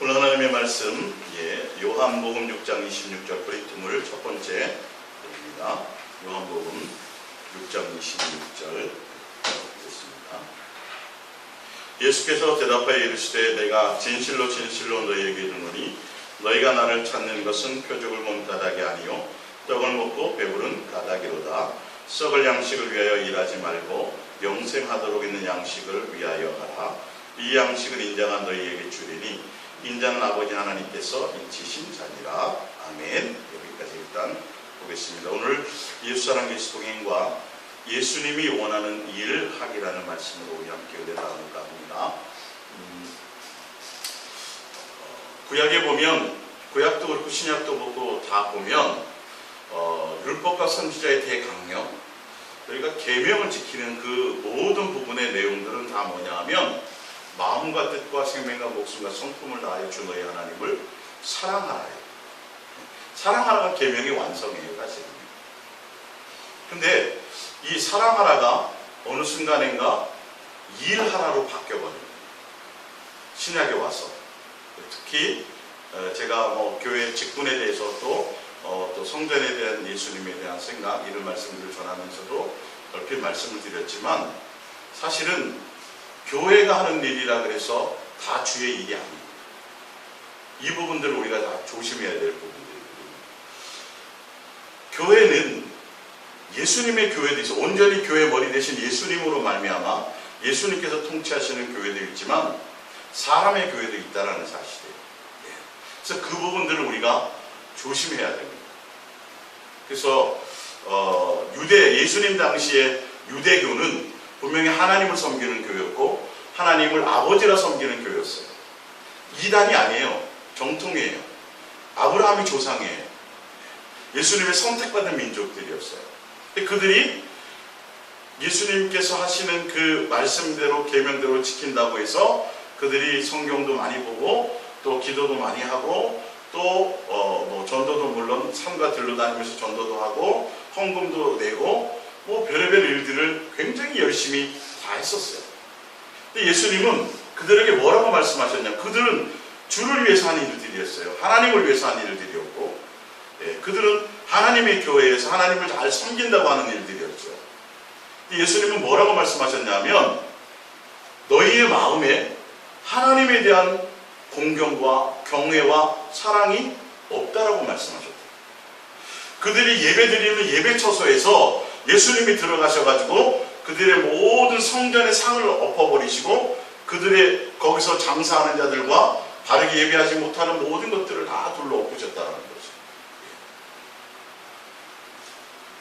오늘 하나님의 말씀, 요한복음 6장 26절 브리트물 첫 번째입니다. 요한복음 6장 26절 보겠습니다. 예수께서 대답하여 이르시되 내가 진실로 진실로 너희에게 이르노니 너희가 나를 찾는 것은 표적을 본 까닭이 아니요 떡을 먹고 배부른 까닭이로다. 썩을 양식을 위하여 일하지 말고 영생하도록 있는 양식을 위하여 하라. 이 양식을 인자가 너희에게 주리니 인자는 아버지 하나님께서 인치신 자니라. 아멘. 여기까지 일단 보겠습니다. 오늘 예수사랑 그리스도인과 예수님이 원하는 일을 하기라는 말씀으로 우리 함께 은혜 나눌까 합니다. 구약에 보면, 구약도 그렇고 신약도 그렇고 다 보면 율법과 선지자의 대강령, 우리가 계명을 지키는 그 모든 부분의 내용들은 다 뭐냐 하면 마음과 뜻과 생명과 목숨과 성품을 다하여 주 너희 하나님을 사랑하라. 사랑하라가 계명의 완성이에요, 사실은. 근데 이 사랑하라가 어느 순간인가 일하라로 바뀌어버립니다. 신약에 와서. 특히 제가 교회 직분에 대해서 또 성전에 대한 예수님에 대한 생각, 이런 말씀들을 전하면서도 얼핏 말씀을 드렸지만, 사실은 교회가 하는 일이라 그래서 다 주의 일이 아닙니다. 이 부분들을 우리가 다 조심해야 될 부분들입니다. 교회는 예수님의 교회도 있어. 온전히 교회 머리 대신 예수님으로 말미암아 예수님께서 통치하시는 교회도 있지만 사람의 교회도 있다라는 사실이에요. 그래서 그 부분들을 우리가 조심해야 됩니다. 그래서 예수님 당시에 유대교는 분명히 하나님을 섬기는 교회였고 하나님을 아버지라 섬기는 교회였어요. 이단이 아니에요. 정통이에요. 아브라함이 조상이에요. 예수님의 선택받은 민족들이었어요. 그들이 예수님께서 하시는 그 말씀대로 계명대로 지킨다고 해서 그들이 성경도 많이 보고 또 기도도 많이 하고 또 전도도 물론 산과 들로 다니면서 전도도 하고 헌금도 내고 별의별 일들을 굉장히 열심히 다 했었어요. 근데 예수님은 그들에게 뭐라고 말씀하셨냐? 그들은 주를 위해서 하는 일들이었어요. 하나님을 위해서 하는 일들이었고, 그들은 하나님의 교회에서 하나님을 잘 섬긴다고 하는 일들이었죠. 근데 예수님은 뭐라고 말씀하셨냐면 너희의 마음에 하나님에 대한 공경과 경외와 사랑이 없다라고 말씀하셨대요. 그들이 예배드리는 예배처소에서 예수님이 들어가셔가지고 그들의 모든 성전의 상을 엎어버리시고 그들의 거기서 장사하는 자들과 바르게 예배하지 못하는 모든 것들을 다 둘러 엎으셨다는 거죠.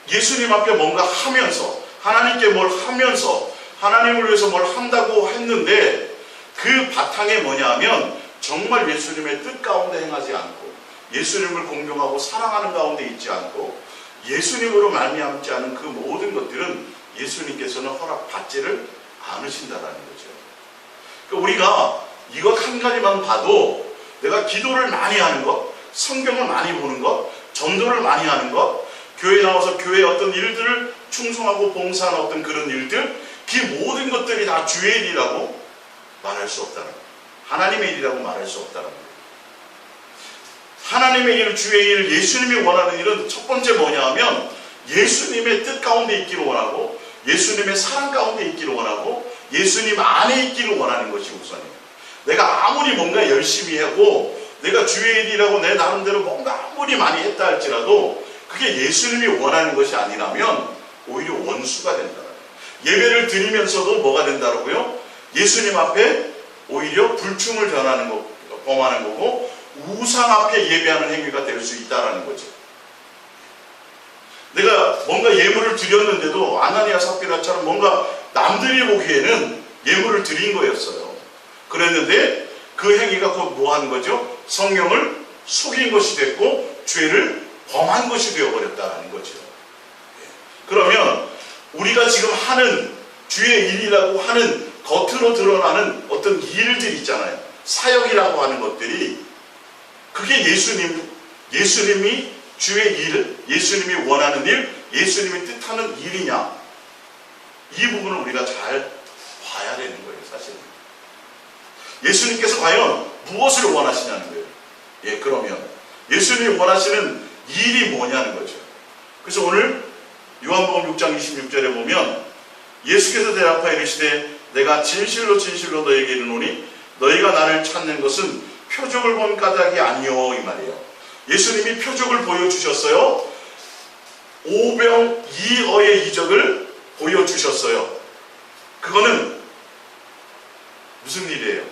예수님 앞에 뭔가 하면서 하나님께 뭘 하면서 하나님을 위해서 뭘 한다고 했는데 그 바탕에 뭐냐 하면 정말 예수님의 뜻 가운데 행하지 않고 예수님을 공경하고 사랑하는 가운데 있지 않고 예수님으로 말미암지 않은 그 모든 것들은 예수님께서는 허락받지를 않으신다라는 거죠. 그러니까 우리가 이것 한 가지만 봐도 내가 기도를 많이 하는 것, 성경을 많이 보는 것, 전도를 많이 하는 것, 교회에 나와서 교회의 어떤 일들을 충성하고 봉사하는 어떤 그런 일들, 그 모든 것들이 다 주의 일이라고 말할 수 없다는 거예요. 하나님의 일이라고 말할 수 없다는 거예요. 하나님의 일, 주의 일, 예수님이 원하는 일은 첫 번째 뭐냐 하면 예수님의 뜻 가운데 있기를 원하고 예수님의 사랑 가운데 있기를 원하고 예수님 안에 있기를 원하는 것이 우선이에요. 내가 아무리 뭔가 열심히 하고 내가 주의 일이라고 내 나름대로 뭔가 아무리 많이 했다 할지라도 그게 예수님이 원하는 것이 아니라면 오히려 원수가 된다. 예배를 드리면서도 뭐가 된다고요? 예수님 앞에 오히려 불충을 범하는 거고 우상 앞에 예배하는 행위가 될 수 있다는 거죠. 내가 뭔가 예물을 드렸는데도 아나니아 삽비라처럼 뭔가 남들이 보기에는 예물을 드린 거였어요. 그랬는데 그 행위가 곧 뭐 한 거죠? 성령을 속인 것이 됐고 죄를 범한 것이 되어버렸다는 거죠. 그러면 우리가 지금 하는 주의 일이라고 하는 겉으로 드러나는 어떤 일들 있잖아요. 사역이라고 하는 것들이 그게 예수님이 주의 일, 예수님이 원하는 일, 예수님이 뜻하는 일이냐? 이 부분을 우리가 잘 봐야 되는 거예요, 사실은. 예수님께서 과연 무엇을 원하시냐는 거예요. 예, 그러면 예수님이 원하시는 일이 뭐냐는 거죠. 그래서 오늘 요한복음 6장 26절에 보면 예수께서 대답하여 이르시되 내가 진실로 진실로 너에게 이르노니 너희가 나를 찾는 것은 표적을 본 까닭이 아니요, 이 말이에요. 예수님이 표적을 보여주셨어요. 오병 이어의 이적을 보여주셨어요. 그거는 무슨 일이에요?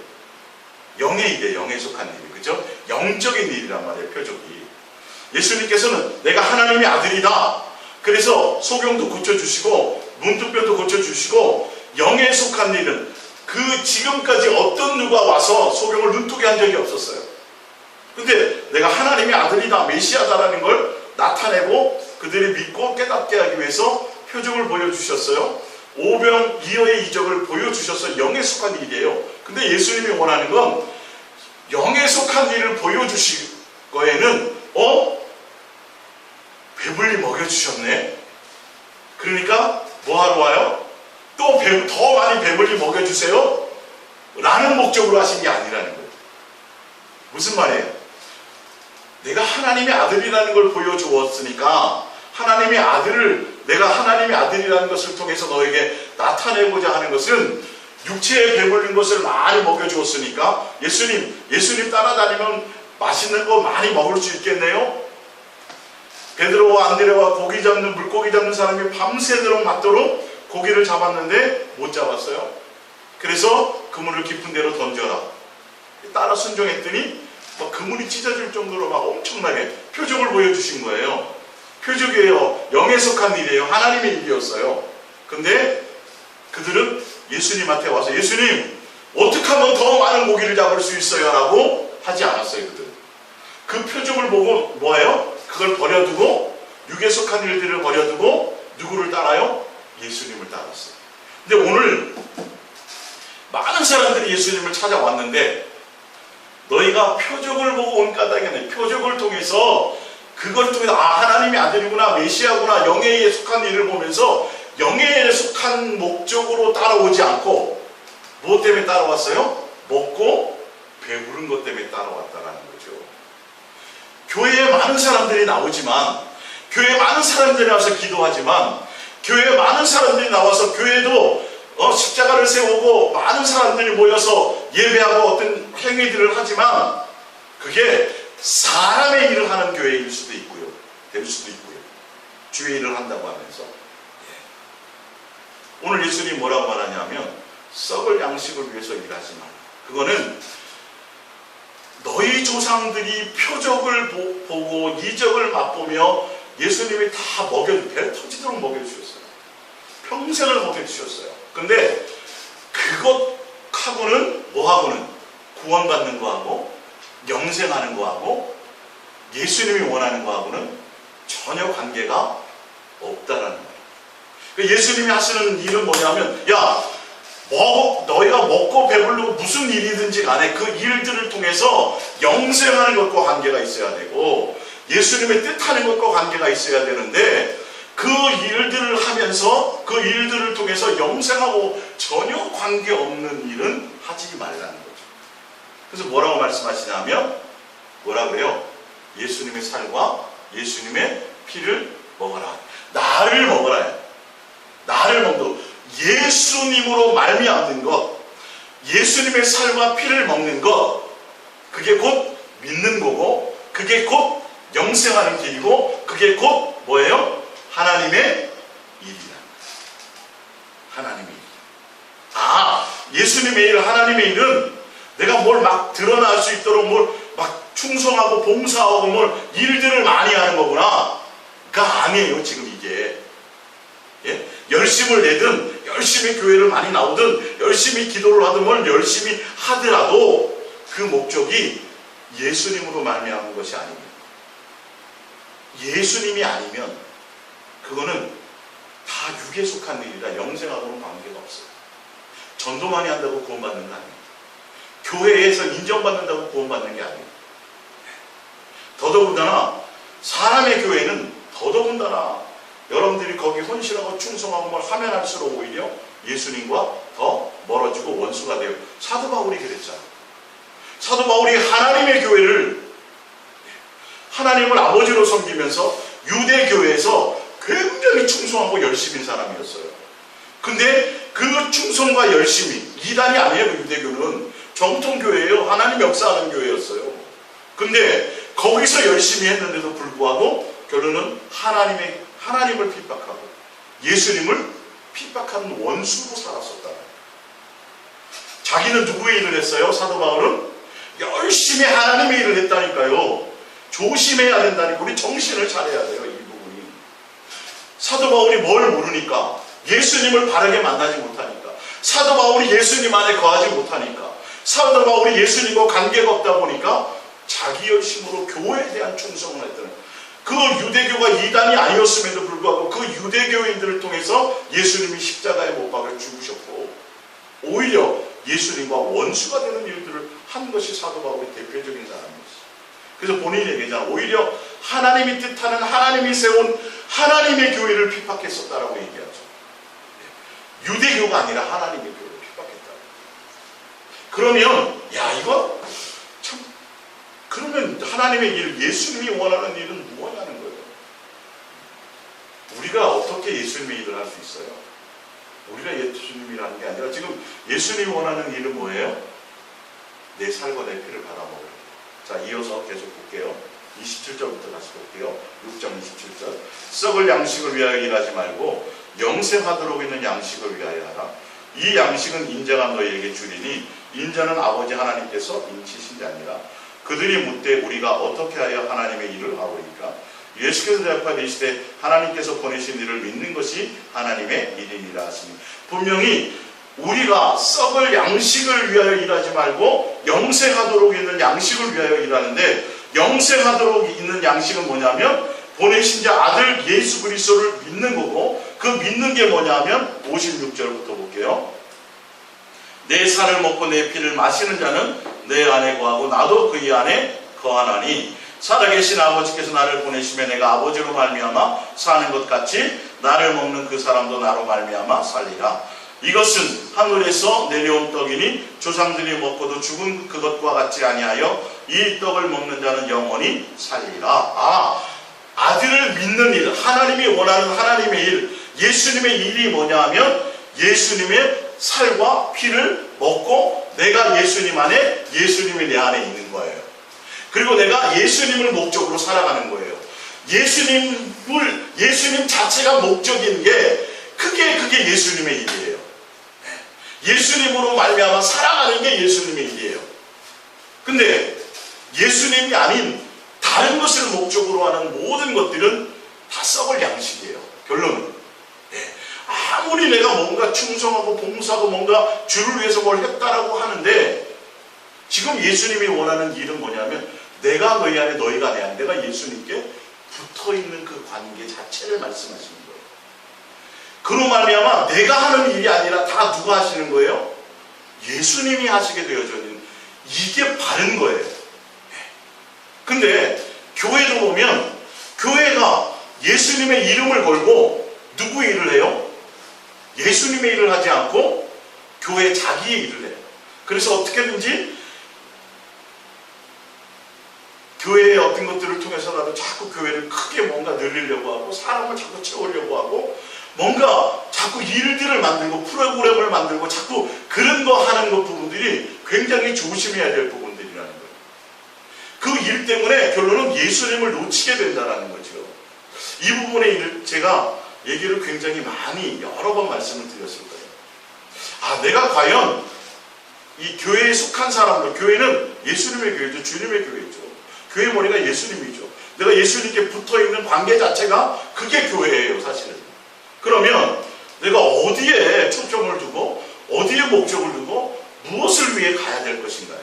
영의 일이에요. 영에 속한 일. 그죠? 영적인 일이란 말이에요. 표적이. 예수님께서는 내가 하나님의 아들이다. 그래서 소경도 고쳐주시고 문둥병도 고쳐주시고 영에 속한 일은 그 지금까지 어떤 누가 와서 소경을 눈뜨게 한 적이 없었어요. 근데 내가 하나님의 아들이다, 메시아다라는 걸 나타내고 그들이 믿고 깨닫게 하기 위해서 표적을 보여주셨어요. 오병이어의 이적을 보여주셔서 영에 속한 일이에요. 근데 예수님이 원하는 건 영에 속한 일을 보여주실 거에는 배불리 먹여주셨네. 그러니까 뭐하러 와요? 또 더 많이 배불리 먹여주세요 라는 목적으로 하신 게 아니라는 거예요. 무슨 말이에요? 내가 하나님의 아들이라는 걸 보여주었으니까 하나님의 아들을, 내가 하나님의 아들이라는 것을 통해서 너에게 나타내고자 하는 것은 육체에 배불린 것을 많이 먹여주었으니까 예수님 따라다니면 맛있는 거 많이 먹을 수 있겠네요. 베드로와 안드레와 물고기 잡는 사람이 밤새도록 맞도록 고기를 잡았는데 못 잡았어요. 그래서 그물을 깊은 데로 던져라. 따라 순종했더니 막 그물이 찢어질 정도로 막 엄청나게 표적을 보여주신 거예요. 표적이에요. 영에 속한 일이에요. 하나님의 일이었어요. 근데 그들은 예수님한테 와서 예수님 어떻게 하면 더 많은 고기를 잡을 수 있어요? 라고 하지 않았어요. 그들은 그 표적을 보고 뭐예요? 그걸 버려두고 육에 속한 일들을 버려두고 누구를 따라요? 예수님을 따랐어요. 근데 오늘 많은 사람들이 예수님을 찾아왔는데 너희가 표적을 보고 온 까닭이 아니라 표적을 통해서 그걸 통해서 하나님의 아들이구나, 메시아구나, 영에 속한 일을 보면서 영에 속한 목적으로 따라오지 않고 무엇 때문에 따라왔어요? 먹고 배부른 것 때문에 따라왔다라는 거죠. 교회에 많은 사람들이 나오지만, 교회에 많은 사람들이 나와서 기도하지만, 교회에 많은 사람들이 나와서 교회도 십자가를 세우고 많은 사람들이 모여서 예배하고 어떤 행위들을 하지만 그게 사람의 일을 하는 교회일 수도 있고요. 될 수도 있고요. 주의 일을 한다고 하면서. 오늘 예수님이 뭐라고 말하냐면 썩을 양식을 위해서 일하지 마라. 그거는 너희 조상들이 표적을 보고 이적을 맛보며 예수님이 다 배 터지도록 먹여주셨어요. 평생을 먹여주셨어요. 근데 그것하고는 뭐하고는 구원받는 거하고 영생하는 거하고 예수님이 원하는 거하고는 전혀 관계가 없다라는 거예요. 예수님이 하시는 일은 뭐냐면 너희가 먹고 배부르고 무슨 일이든지 간에 그 일들을 통해서 영생하는 것과 관계가 있어야 되고 예수님의 뜻하는 것과 관계가 있어야 되는데 그 일들을 하면서 그 일들을 통해서 영생하고 전혀 관계없는 일은 하지 말라는 거죠. 그래서 뭐라고 말씀하시냐면 뭐라고요? 예수님의 살과 예수님의 피를 먹어라. 나를 먹어라. 나를 먹는 예수님으로 말미암는 것, 예수님의 살과 피를 먹는 것, 그게 곧 믿는 거고 그게 곧 영생하는 길이고 그게 곧 뭐예요? 하나님의 일이다. 하나님의 일. 예수님의 일, 하나님의 일은 내가 뭘 막 드러날 수 있도록 뭘 막 충성하고 봉사하고 뭘 일들을 많이 하는 거구나. 그가 아니에요. 지금 이게. 열심을 내든 열심히 교회를 많이 나오든 열심히 기도를 하든 뭘 열심히 하더라도 그 목적이 예수님으로 말미암은 것이 아닙니다. 예수님이 아니면 그거는 다 육에 속한 일이라 영생하고는 관계가 없어요. 전도 많이 한다고 구원받는 거 아니에요. 교회에서 인정받는다고 구원받는 게 아니에요. 더더군다나 사람의 교회는 더더군다나 여러분들이 거기 헌신하고 충성하고 뭘 하면 할수록 오히려 예수님과 더 멀어지고 원수가 돼요. 사도 바울이 그랬잖아요. 사도 바울이 하나님의 교회를, 하나님을 아버지로 섬기면서 유대 교회에서 굉장히 충성하고 열심인 사람이었어요. 근데 그 충성과 열심이, 이단이 아니에요. 유대교는 정통교회예요. 하나님 역사하는 교회였어요. 근데 거기서 열심히 했는데도 불구하고 결론은 하나님을 핍박하고 예수님을 핍박하는 원수로 살았었다. 자기는 누구의 일을 했어요? 사도 바울은 열심히 하나님의 일을 했다니까요. 조심해야 된다니까. 우리 정신을 차려야 돼요. 이 부분이. 사도 바울이 뭘 모르니까, 예수님을 바르게 만나지 못하니까, 사도 바울이 예수님 안에 거하지 못하니까, 사도 바울이 예수님과 관계가 없다 보니까 자기 열심으로 교회에 대한 충성을 했다는, 그 유대교가 이단이 아니었음에도 불구하고 그 유대교인들을 통해서 예수님이 십자가에 못 박혀 죽으셨고, 오히려 예수님과 원수가 되는 일들을 한 것이 사도 바울의 대표적인 사람이었어요. 그래서 본인이 얘기하잖아. 오히려 하나님이 뜻하는, 하나님이 세운 하나님의 교회를 핍박했었다라고 얘기하죠. 유대교가 아니라 하나님의 교회를 핍박했다. 그러면 이거 참, 그러면 하나님의 일, 예수님이 원하는 일은 무엇이냐는 거예요. 우리가 어떻게 예수님의 일을 할 수 있어요? 우리가 예수님이라는 게 아니라 지금 예수님이 원하는 일은 뭐예요? 내 살과 내 피를 받아먹으라. 자, 이어서 계속 볼게요. 27절부터 다시 볼게요. 6장 27절. 썩을 양식을 위하여 일하지 말고 영생하도록 있는 양식을 위하여 하라. 이 양식은 인자가 너희에게 주리니 인자는 아버지 하나님께서 인치신 자니라. 그들이 묻되 우리가 어떻게 하여 하나님의 일을 하오리까? 예수께서 대답하되 이르시되 하나님께서 보내신 일을 믿는 것이 하나님의 일이니라 하시니, 분명히 우리가 썩을 양식을 위하여 일하지 말고 영생하도록 있는 양식을 위하여 일하는데, 영생하도록 있는 양식은 뭐냐면 보내신 자 아들 예수 그리스도를 믿는 거고, 그 믿는 게 뭐냐면 56절부터 볼게요. 내 살을 먹고 내 피를 마시는 자는 내 안에 거하고 나도 그의 안에 거하나니, 살아계신 아버지께서 나를 보내시며 내가 아버지로 말미암아 사는 것 같이 나를 먹는 그 사람도 나로 말미암아 살리라. 이것은 하늘에서 내려온 떡이니 조상들이 먹고도 죽은 그것과 같지 아니하여 이 떡을 먹는 자는 영원히 살리라. 아들을 믿는 일, 하나님이 원하는 하나님의 일, 예수님의 일이 뭐냐 하면 예수님의 살과 피를 먹고 내가 예수님 안에, 예수님이 내 안에 있는 거예요. 그리고 내가 예수님을 목적으로 살아가는 거예요. 예수님 자체가 목적인 게 그게 예수님의 일이에요. 예수님으로 말미암아 살아가는 게 예수님의 일이에요. 근데 예수님이 아닌 다른 것을 목적으로 하는 모든 것들은 다 썩을 양식이에요. 결론은. 아무리 내가 뭔가 충성하고 봉사하고 뭔가 주를 위해서 뭘 했다라고 하는데, 지금 예수님이 원하는 일은 뭐냐면 내가 너희 안에 너희가 내 안에, 내가 예수님께 붙어있는 그 관계 자체를 말씀하시는 거예요. 그로 말미암아 내가 하는 일이 아니라 다 누가 하시는 거예요? 예수님이 하시게 되어져 있는, 이게 바른 거예요. 근데 교회도 보면 교회가 예수님의 이름을 걸고 누구 일을 해요? 예수님의 일을 하지 않고 교회 자기의 일을 해요. 그래서 어떻게든지 교회의 어떤 것들을 통해서라도 자꾸 교회를 크게 뭔가 늘리려고 하고, 사람을 자꾸 채우려고 하고, 뭔가 자꾸 일들을 만들고 프로그램을 만들고 자꾸 그런 거 하는 것 부분들이 굉장히 조심해야 될 부분들이라는 거예요. 그 일 때문에 결론은 예수님을 놓치게 된다는 거죠. 이 부분에 제가 얘기를 굉장히 많이 여러 번 말씀을 드렸을 거예요. 내가 과연 이 교회에 속한 사람들, 교회는 예수님의 교회죠. 주님의 교회죠. 교회 머리가 예수님이죠. 내가 예수님께 붙어있는 관계 자체가 그게 교회예요, 사실은. 그러면 내가 어디에 초점을 두고 어디에 목적을 두고 무엇을 위해 가야 될 것인가요?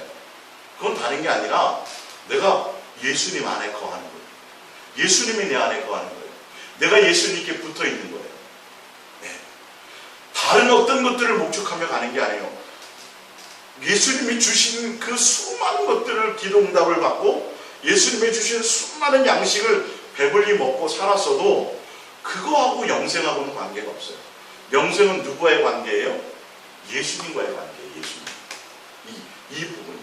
그건 다른 게 아니라 내가 예수님 안에 거하는 거예요. 예수님이 내 안에 거하는 거예요. 내가 예수님께 붙어있는 거예요. 다른 어떤 것들을 목적하며 가는 게 아니에요. 예수님이 주신 그 수많은 것들을 기도응답을 받고 예수님이 주신 수많은 양식을 배불리 먹고 살았어도 그거하고 영생하고는 관계가 없어요. 영생은 누구와의 관계예요? 예수님과의 관계예요. 예수님. 이 부분.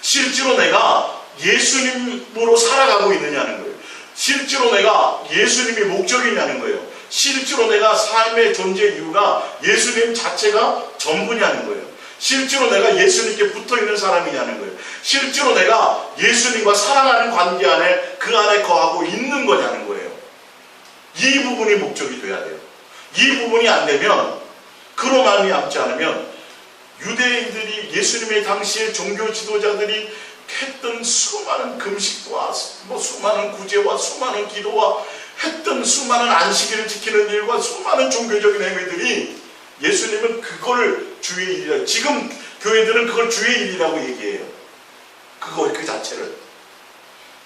실제로 내가 예수님으로 살아가고 있느냐는 거예요. 실제로 내가 예수님이 목적이냐는 거예요. 실제로 내가 삶의 존재 이유가 예수님 자체가 전부냐는 거예요. 실제로 내가 예수님께 붙어있는 사람이냐는 거예요. 실제로 내가 예수님과 사랑하는 관계 안에 그 안에 거하고 있는 거냐는 거예요. 이 부분이 목적이 돼야 돼요. 이 부분이 안 되면, 그로 말미암지 않으면 유대인들이, 예수님의 당시의 종교 지도자들이 했던 수많은 금식과 수많은 구제와 수많은 기도와 했던 수많은 안식일을 지키는 일과 수많은 종교적인 행위들이, 예수님은 그걸 주의 일이라고, 지금 교회들은 그걸 주의 일이라고 얘기해요. 그 자체를.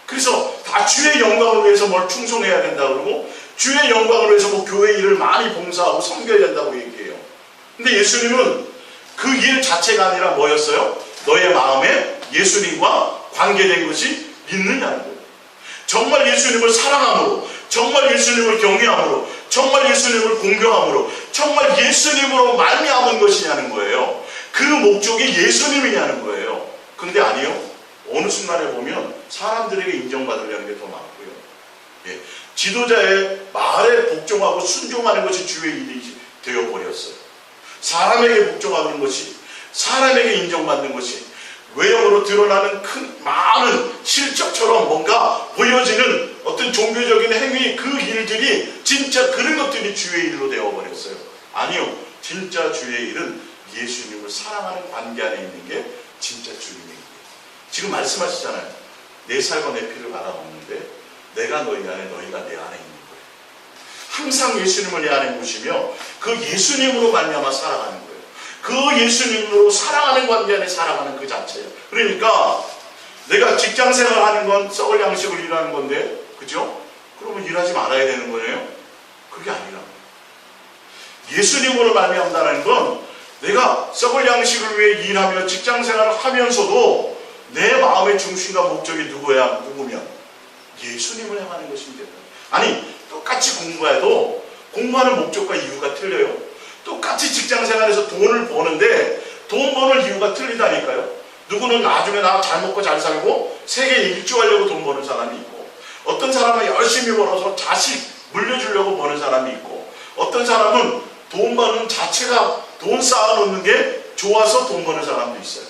그래서 다 주의 영광을 위해서 뭘 충성해야 된다 그러고, 주의 영광을 위해서 뭐 교회 일을 많이 봉사하고 섬겨야 된다고 얘기해요. 근데 예수님은 그 일 자체가 아니라 뭐였어요? 너의 마음에 예수님과 관계된 것이 있느냐는 거예요. 정말 예수님을 사랑함으로, 정말 예수님을 경외함으로, 정말 예수님을 공경함으로, 정말 예수님으로 말미암은 것이냐는 거예요. 그 목적이 예수님이냐는 거예요. 근데 아니요. 어느 순간에 보면 사람들에게 인정받으려는 게 더 많고요. 예. 지도자의 말에 복종하고 순종하는 것이 주의 일이 되어버렸어요. 사람에게 복종하는 것이, 사람에게 인정받는 것이, 외형으로 드러나는 많은 실적처럼 뭔가 보여지는 어떤 종교적인 행위, 그 일들이 진짜 그런 것들이 주의 일로 되어버렸어요. 아니요. 진짜 주의 일은 예수님을 사랑하는 관계 안에 있는 게 진짜 주님의 일이에요. 지금 말씀하시잖아요. 내 살과 내 피를 갈아먹는데 내가 너희 안에, 너희가 내 안에 있는 거예요. 항상 예수님을 내 안에 모시며 그 예수님으로 말미암아 살아가는 거예요. 그 예수님으로 사랑하는 관계 안에 살아가는 그 자체예요. 그러니까 내가 직장 생활하는 건 썩을 양식을 일하는 건데, 그죠? 그러면 일하지 말아야 되는 거예요? 그게 아니라 예수님으로 말미암다는 건 내가 썩을 양식을 위해 일하며 직장 생활을 하면서도 내 마음의 중심과 목적이 누구면 예수님을 향하는 것입니다. 아니, 똑같이 공부해도 공부하는 목적과 이유가 틀려요. 똑같이 직장 생활에서 돈을 버는데 돈 버는 이유가 틀리다니까요. 누구는 나중에 나 잘 먹고 잘 살고 세계에 일주하려고 돈 버는 사람이 있고, 어떤 사람은 열심히 벌어서 자식 물려주려고 버는 사람이 있고, 어떤 사람은 돈 버는 자체가, 돈 쌓아놓는 게 좋아서 돈 버는 사람도 있어요.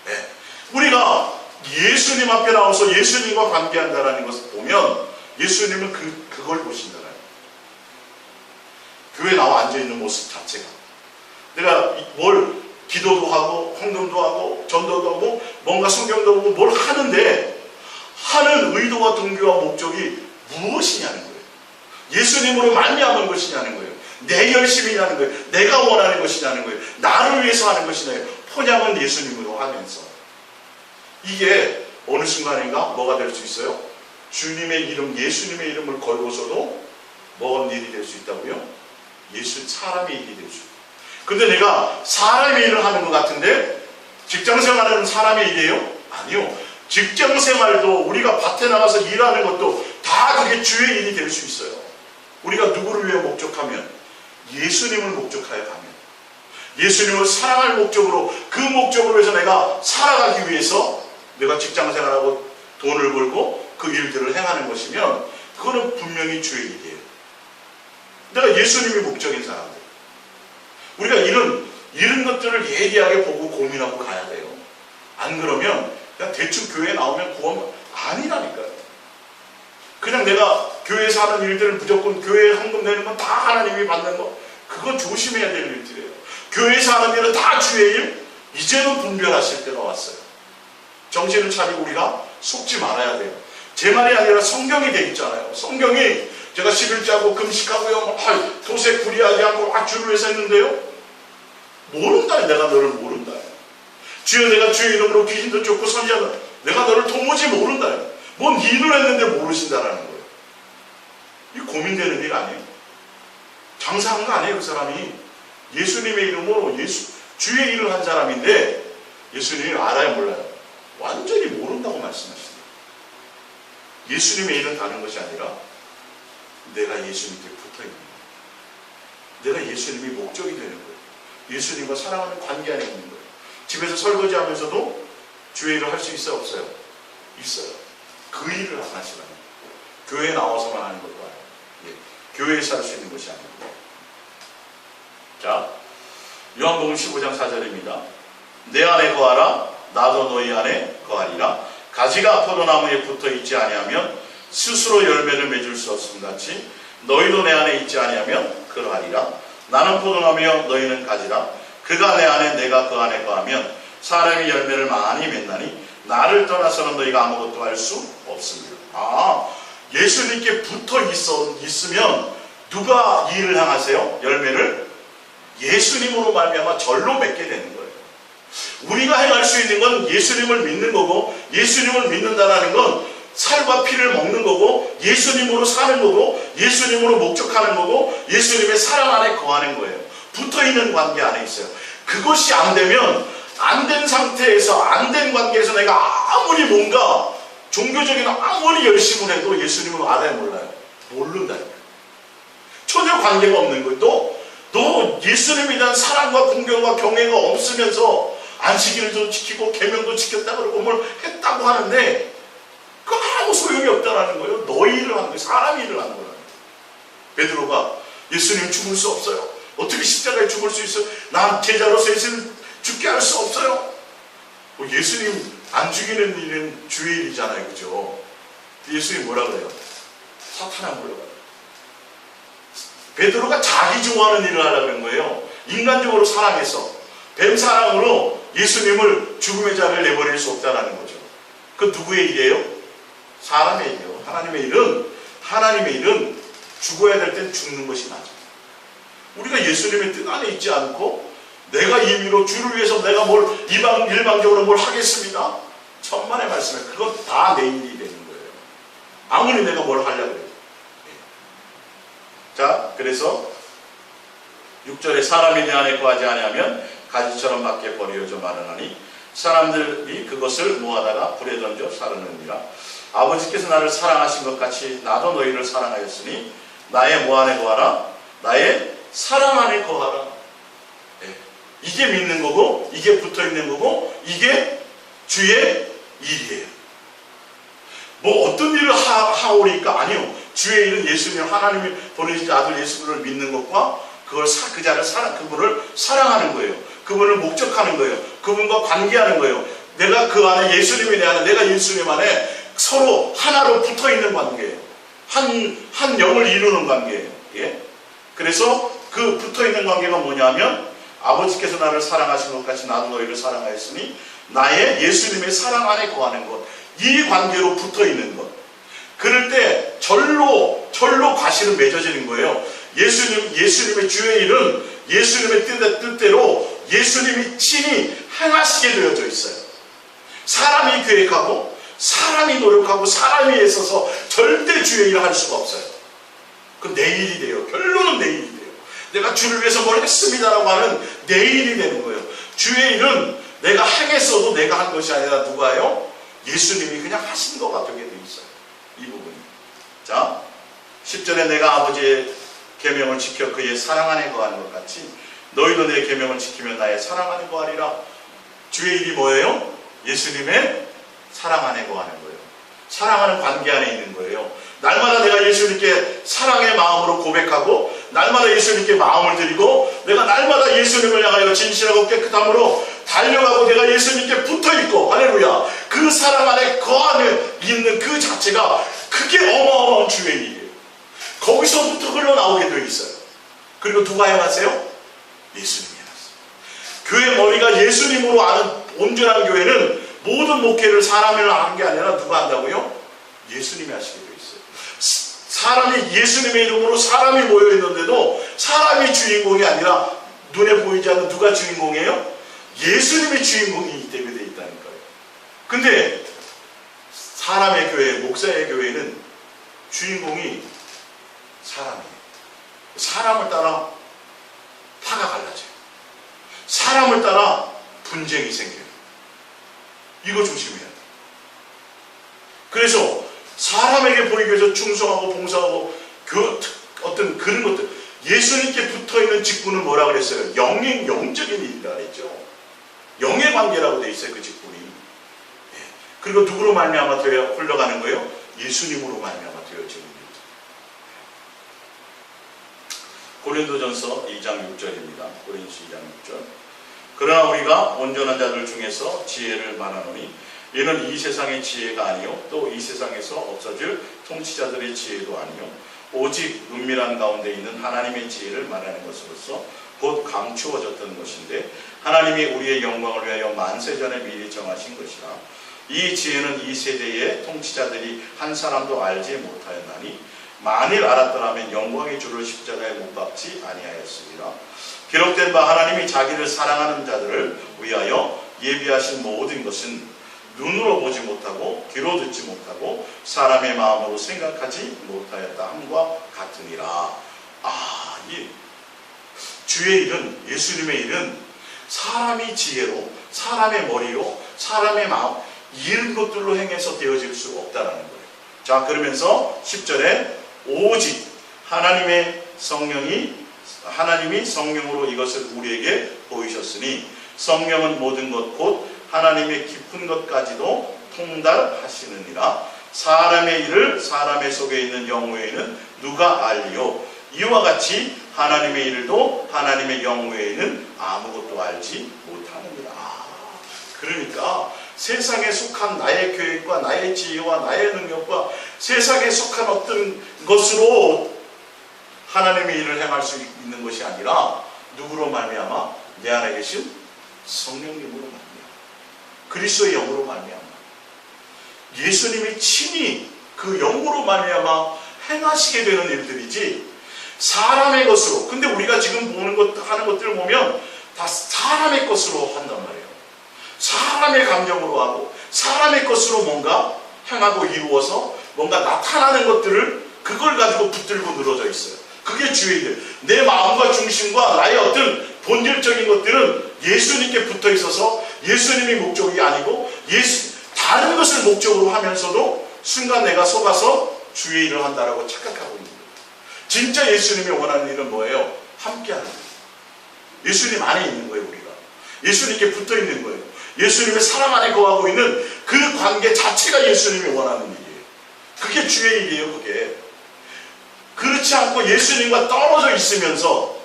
네. 우리가 예수님 앞에 나와서 예수님과 관계한다는 것을 보면 예수님은 그걸 보신다는 거예요. 교회에 나와 앉아있는 모습 자체가, 내가 뭘 기도도 하고 헌금도 하고 전도도 하고 뭔가 성경도 보고 뭘 하는데 하는 의도와 동기와 목적이 무엇이냐는 거예요. 예수님으로 말미암은 것이냐는 거예요. 내 열심이냐는 거예요. 내가 원하는 것이냐는 거예요. 나를 위해서 하는 것이냐는 거예요. 포장은 예수님으로 하면서. 이게 어느 순간인가 뭐가 될 수 있어요? 주님의 이름, 예수님의 이름을 걸고서도 뭐가 일이 될 수 있다고요? 사람의 일이 될 수 있어요. 근데 내가 사람의 일을 하는 것 같은데 직장생활은 사람의 일이에요? 아니요. 직장생활도 우리가 밭에 나가서 일하는 것도 다 그게 주의 일이 될 수 있어요. 우리가 누구를 위해 목적하면, 예수님을 목적하여 가면, 예수님을 사랑할 목적으로, 그 목적으로 해서 내가 살아가기 위해서 내가 직장생활하고 돈을 벌고 그 일들을 행하는 것이면 그거는 분명히 주의 일이에요. 내가 예수님이 목적인 사람들, 우리가 이런 것들을 예리하게 보고 고민하고 가야 돼요. 안 그러면 그냥 대충 교회에 나오면 구원 아니라니까요. 그냥 내가 교회에서 하는 일들을 무조건 교회에 헌금 내는 건 다 하나님이 받는 거, 그건 조심해야 될 일들이에요. 교회에서 하는 일은 다 주의 일, 이제는 분별하실 때가 왔어요. 정신을 차리고 우리가 속지 말아야 돼요. 제 말이 아니라 성경이 돼 있잖아요. 성경이 제가 11자고 금식하고요, 도색 불이하게 하고 주를 위해서 했는데요, 모른다. 내가 너를 모른다. 주여 내가 주의 이름으로 귀신도 쫓고 선지하다. 내가 너를 도무지 모른다. 뭔 일을 했는데 모르신다라는 거예요. 이 고민되는 일 아니에요. 장사한 거 아니에요. 그 사람이 예수님의 이름으로 주의 일을 한 사람인데 예수님이 알아요 몰라요? 완전히 모른다고 말씀하시네요. 예수님의 일은 다른 것이 아니라 내가 예수님께 붙어있는 거예요. 내가 예수님이 목적이 되는 거예요. 예수님과 사랑하는 관계 안에 있는 거예요. 집에서 설거지하면서도 주의 일을 할 수 있어요? 없어요? 있어요. 그 일을 하시라는 거예요. 교회에 나와서만 하는 것도 아니에요. 예. 교회에서 할 수 있는 것이 아니고. 자, 요한복음 15장 4절입니다. 내 안에 거하라 나도 너희 안에 거하리라. 가지가 포도나무에 붙어 있지 아니하면 스스로 열매를 맺을 수 없음 같이 너희도 내 안에 있지 아니하면 그러하리라. 나는 포도나무여 너희는 가지라. 그가 내 안에 내가 그 안에 거하면 사람이 열매를 많이 맺나니 나를 떠나서는 너희가 아무것도 할 수 없습니다. 예수님께 붙어 있으면 누가 일을 향하세요? 열매를 예수님으로 말미암아 절로 맺게 되는 거예요. 우리가 행할 수 있는 건 예수님을 믿는 거고, 예수님을 믿는다라는 건 살과 피를 먹는 거고, 예수님으로 사는 거고, 예수님으로 목적하는 거고, 예수님의 사랑 안에 거하는 거예요. 붙어있는 관계 안에 있어요. 그것이 안 되면, 안 된 상태에서, 안 된 관계에서 내가 아무리 뭔가 종교적인 아무리 열심을 해도 예수님을 알아야 몰라요. 모른다니까. 전혀 관계가 없는 거예요. 너 예수님에 대한 사랑과 공경과 경외가 없으면서 안식일도 지키고 계명도 지켰다 그러고 뭘 했다고 하는데 그 아무 소용이 없다라는 거예요. 너희 일을 하는 거예요. 사람 일을 하는 거예요. 베드로가 예수님 죽을 수 없어요. 어떻게 십자가에 죽을 수 있어요? 난 제자로서 예수님 죽게 할 수 없어요. 예수님 안 죽이는 일은 주의 일이잖아요. 그죠? 예수님 뭐라 그래요? 사탄아 물러가라. 베드로가 자기 좋아하는 일을 하려고 그런 거예요. 인간적으로 사랑해서 뱀 사랑으로 예수님을 죽음의 자리를 내버릴 수 없다는 거죠. 그 누구의 일이에요? 사람의 일이에요. 하나님의 일은 죽어야 될 땐 죽는 것이 맞아요. 우리가 예수님의 뜻 안에 있지 않고 내가 임의로 주를 위해서 내가 일방적으로 뭘 하겠습니다. 천만의 말씀에 그건 다 내 일이 되는 거예요. 아무리 내가 뭘 하려고 해요. 자, 그래서 6절에 사람이 내 안에 거하지 아니하면 가지처럼 밖에 버려져 마르나니 사람들이 그것을 모아다가 불에 던져 사르느니라. 아버지께서 나를 사랑하신 것 같이 나도 너희를 사랑하였으니 나의 뭐 안에 거하라? 나의 사랑 안에 거하라. 네. 이게 믿는 거고 이게 붙어있는 거고 이게 주의 일이에요. 뭐 어떤 일을 하오리까? 아니요. 주의 일은 예수님 하나님이 보내신 아들 예수를 믿는 것과 그분을 사랑하는 거예요. 그분을 목적하는 거예요. 그분과 관계하는 거예요. 내가 그 안에 예수님이 내 안에 내가 예수님 안에 서로 하나로 붙어있는 관계예요. 한 영을 이루는 관계예요. 예? 그래서 그 붙어있는 관계가 뭐냐면 아버지께서 나를 사랑하신 것 같이 나도 너희를 사랑하였으니 나의 예수님의 사랑 안에 거하는 것. 이 관계로 붙어있는 것. 그럴 때 절로 과실은 맺어지는 거예요. 예수님의 주의 일은 예수님의 뜻대로 예수님이 친히 행하시게 되어져 있어요. 사람이 계획하고 사람이 노력하고 사람이 애써서 절대 주의 일을 할 수가 없어요. 그건 내 일이 돼요. 결론은 내 일이 돼요. 내가 주를 위해서 뭘 했습니다라고 하는 내 일이 되는 거예요. 주의 일은 내가 행했어도 내가 한 것이 아니라 누가요? 예수님이 그냥 하신 것과 되게 돼 있어요. 이 부분이. 자, 10절에 내가 아버지의 계명을 지켜 그의 사랑 안에 거하는 것 같이 너희도 내 계명을 지키면 나의 사랑 안에 거하리라. 주의 일이 뭐예요? 예수님의 사랑 안에 거하는 거예요. 사랑하는 관계 안에 있는 거예요. 날마다 내가 예수님께 사랑의 마음으로 고백하고 날마다 예수님께 마음을 드리고 내가 날마다 예수님을 향하여 진실하고 깨끗함으로 달려가고 내가 예수님께 붙어있고 할렐루야 그 사랑 안에 거하며 있는 그 자체가 그게 어마어마한 주의 일이에요. 거기서부터 흘러나오게 되어 있어요. 그리고 누가 행하세요? 예수님이 행하세요. 교회 머리가 예수님으로 아는 온전한 교회는 모든 목회를 사람이 하는 게 아니라 누가 한다고요? 예수님이 하시게 되어 있어요. 사람이 예수님의 이름으로 사람이 모여 있는데도 사람이 주인공이 아니라 눈에 보이지 않는 누가 주인공이에요? 예수님이 주인공이기 때문에 되어 있다는 거예요. 근데 사람의 교회, 목사의 교회는 주인공이 사람이에요. 사람을 따라 파가 갈라져요. 사람을 따라 분쟁이 생겨요. 이거 조심해야 돼요. 그래서 사람에게 보이기 위해서 충성하고 봉사하고 어떤 그런 것들 예수님께 붙어있는 직분은 뭐라 그랬어요? 영적인 일이라 그랬죠. 영의 관계라고 돼 있어요. 그 직분이. 그리고 누구로 말미암아 흘러가는 거예요? 예수님으로 말미암아 되어지는 거죠. 고린도전서 2장 6절입니다. 고린도전서 2장 6절. 그러나 우리가 온전한 자들 중에서 지혜를 말하노니 이는 이 세상의 지혜가 아니요 또 이 세상에서 없어질 통치자들의 지혜도 아니요 오직 은밀한 가운데 있는 하나님의 지혜를 말하는 것으로서 곧 감추어졌던 것인데 하나님이 우리의 영광을 위하여 만세전에 미리 정하신 것이라. 이 지혜는 이 세대의 통치자들이 한 사람도 알지 못하였나니 만일 알았더라면 영광의 주를 십자가에 못 박지 아니하였으리라. 기록된 바 하나님이 자기를 사랑하는 자들을 위하여 예비하신 모든 것은 눈으로 보지 못하고 귀로 듣지 못하고 사람의 마음으로 생각하지 못하였다 함과 같으니라. 이 주의 일은, 예수님의 일은 사람이 지혜로, 사람의 머리로, 사람의 마음 이런 것들로 행해서 되어질 수 없다라는 거예요. 자, 그러면서 10절에 오직 하나님이 성령으로 이것을 우리에게 보이셨으니 성령은 모든 것 곧 하나님의 깊은 것까지도 통달하시느니라. 사람의 일을 사람의 속에 있는 영 외에는 누가 알리요? 이와 같이 하나님의 일도 하나님의 영 외에는 아무것도 알지 못하느니라. 그러니까 세상에 속한 나의 계획과 나의 지혜와 나의 능력과 세상에 속한 어떤 것으로 하나님의 일을 행할 수 있는 것이 아니라 누구로 말미암아? 내 안에 계신 성령님으로 말미암아, 그리스도의 영으로 말미암아, 예수님이 친히 그 영으로 말미암아 행하시게 되는 일들이지 사람의 것으로. 근데 우리가 지금 보는 하는 것들을 보면 다 사람의 것으로 한단 말이에요. 사람의 감정으로 하고 사람의 것으로 뭔가 행하고 이루어서 뭔가 나타나는 것들을 그걸 가지고 붙들고 늘어져 있어요. 그게 주의 일. 내 마음과 중심과 나의 어떤 본질적인 것들은 예수님께 붙어 있어서 예수님이 목적이 아니고 다른 것을 목적으로 하면서도 순간 내가 속아서 주의 일을 한다라고 착각하고 있는 거예요. 진짜 예수님이 원하는 일은 뭐예요? 함께하는 거예요. 예수님 안에 있는 거예요. 우리가 예수님께 붙어 있는 거예요. 예수님의 사람 안에 거하고 있는 그 관계 자체가 예수님이 원하는 일이에요. 그게 주의 일이에요. 그게 그렇지 않고 예수님과 떨어져 있으면서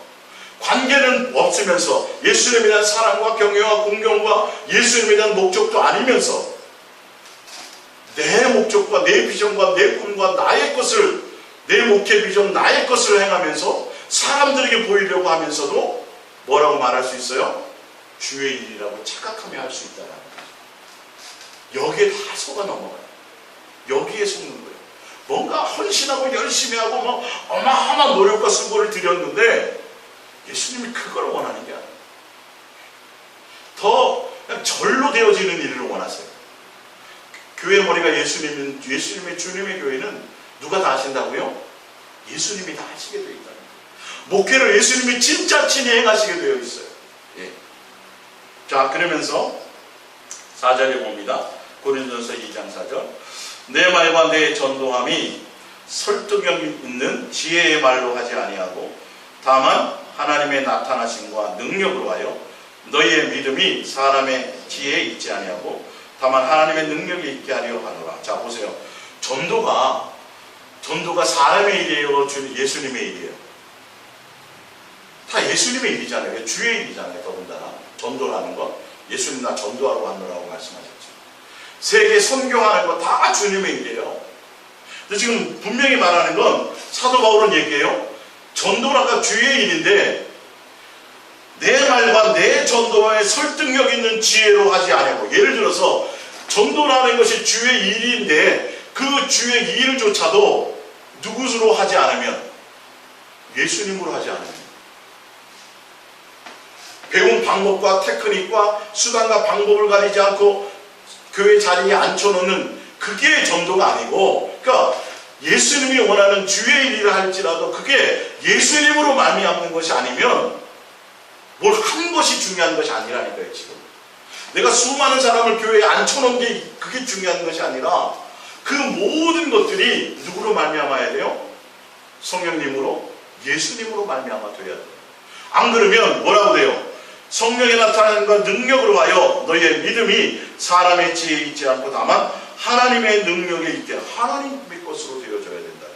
관계는 없으면서 예수님에 대한 사랑과 경외와 공경과 예수님에 대한 목적도 아니면서 내 목적과 내 비전과 내 꿈과 나의 것을, 내 목회 비전 나의 것을 행하면서 사람들에게 보이려고 하면서도 뭐라고 말할 수 있어요? 주의 일이라고 착각하며 할 수 있다는 거예요. 여기에 다 속아 넘어가요. 여기에 속는 거예요. 뭔가 헌신하고 열심히 하고 뭐 어마어마한 노력과 수고를 들였는데 예수님이 그걸 원하는 게 아니에요. 더 그냥 절로 되어지는 일을 원하세요. 교회 머리가 예수님의 주님의 교회는 누가 다 하신다고요? 예수님이 다 하시게 되어 있다는 거예요. 목회를 예수님이 진짜 친히 행하시게 되어 있어요. 예. 자, 그러면서 4절에 봅니다. 고린도전서 2장 4절. 내 말과 내 전도함이 설득력 있는 지혜의 말로 하지 아니하고 다만 하나님의 나타나심과 능력으로 하여 너희의 믿음이 사람의 지혜에 있지 아니하고 다만 하나님의 능력이 있게 하려 하노라. 자, 보세요. 전도가 사람의 일이에요? 예수님의 일이에요? 다 예수님의 일이잖아요. 주의 일이잖아요. 더군다나 전도라는 건 예수님 나 전도하러 왔노라고 말씀하셨죠. 세계 선교하는 거 다 주님의 일이에요. 근데 지금 분명히 말하는 건 사도 바울은 얘기해요. 전도라가 주의 일인데 내 말과 내 전도와의 설득력 있는 지혜로 하지 않고, 예를 들어서 전도라는 것이 주의 일인데 그 주의 일조차도 누구로 하지 않으면, 예수님으로 하지 않으면, 배운 방법과 테크닉과 수단과 방법을 가리지 않고 교회 자리에 앉혀놓는 그게 전도가 아니고, 그러니까 예수님이 원하는 주의 일이라 할지라도 그게 예수님으로 말미암는 것이 아니면 뭘 한 것이 중요한 것이 아니라니까요. 지금 내가 수많은 사람을 교회에 앉혀놓은 게 그게 중요한 것이 아니라 그 모든 것들이 누구로 말미암아야 돼요? 성령님으로, 예수님으로 말미암아 돼야 돼요. 안 그러면 뭐라고 돼요? 성령의 나타남과 능력으로 하여 너희의 믿음이 사람의 지혜에 있지 않고 다만 하나님의 능력에 있게 하나님의 것으로 되어져야 된다는 거죠.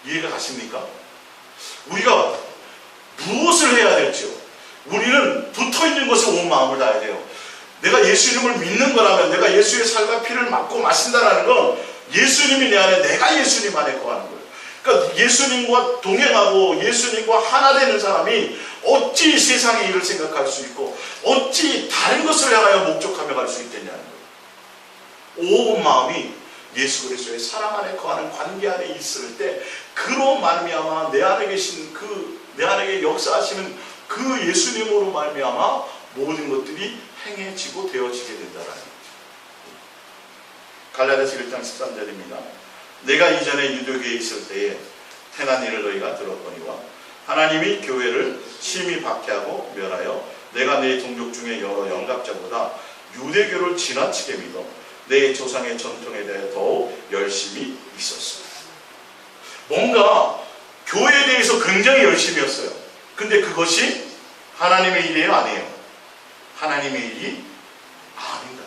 이해가 가십니까? 우리가 무엇을 해야 될지요? 우리는 붙어있는 것에 온 마음을 다해야 돼요. 내가 예수님을 믿는 거라면, 내가 예수의 살과 피를 맞고 마신다는 건 예수님이 내 안에, 내가 예수님 안에 거하는 거예요. 그러니까 예수님과 동행하고 예수님과 하나 되는 사람이 어찌 세상의 일을 생각할 수 있고 어찌 다른 것을 향하여 목적하며 갈 수 있겠냐는 거예요. 온 마음이 예수 그리스도의 사랑 안에 거하는 관계 안에 있을 때 그로 말미암아 내 안에 계신 내 안에 역사하시는 그 예수님으로 말미암아 모든 것들이 행해지고 되어지게 된다는 거죠. 갈라디아서 1장 13절입니다. 내가 이전에 유대교에 있을 때에 행한 일을 너희가 들었거니와 하나님이 교회를 심히 박해하고 멸하여 내가 내 동족 중에 여러 영갑자보다 유대교를 지나치게 믿어 내 조상의 전통에 대해 더욱 열심히 있었어요. 뭔가 교회에 대해서 굉장히 열심히 했어요. 근데 그것이 하나님의 일이에요? 아니에요? 하나님의 일이 아닙니다.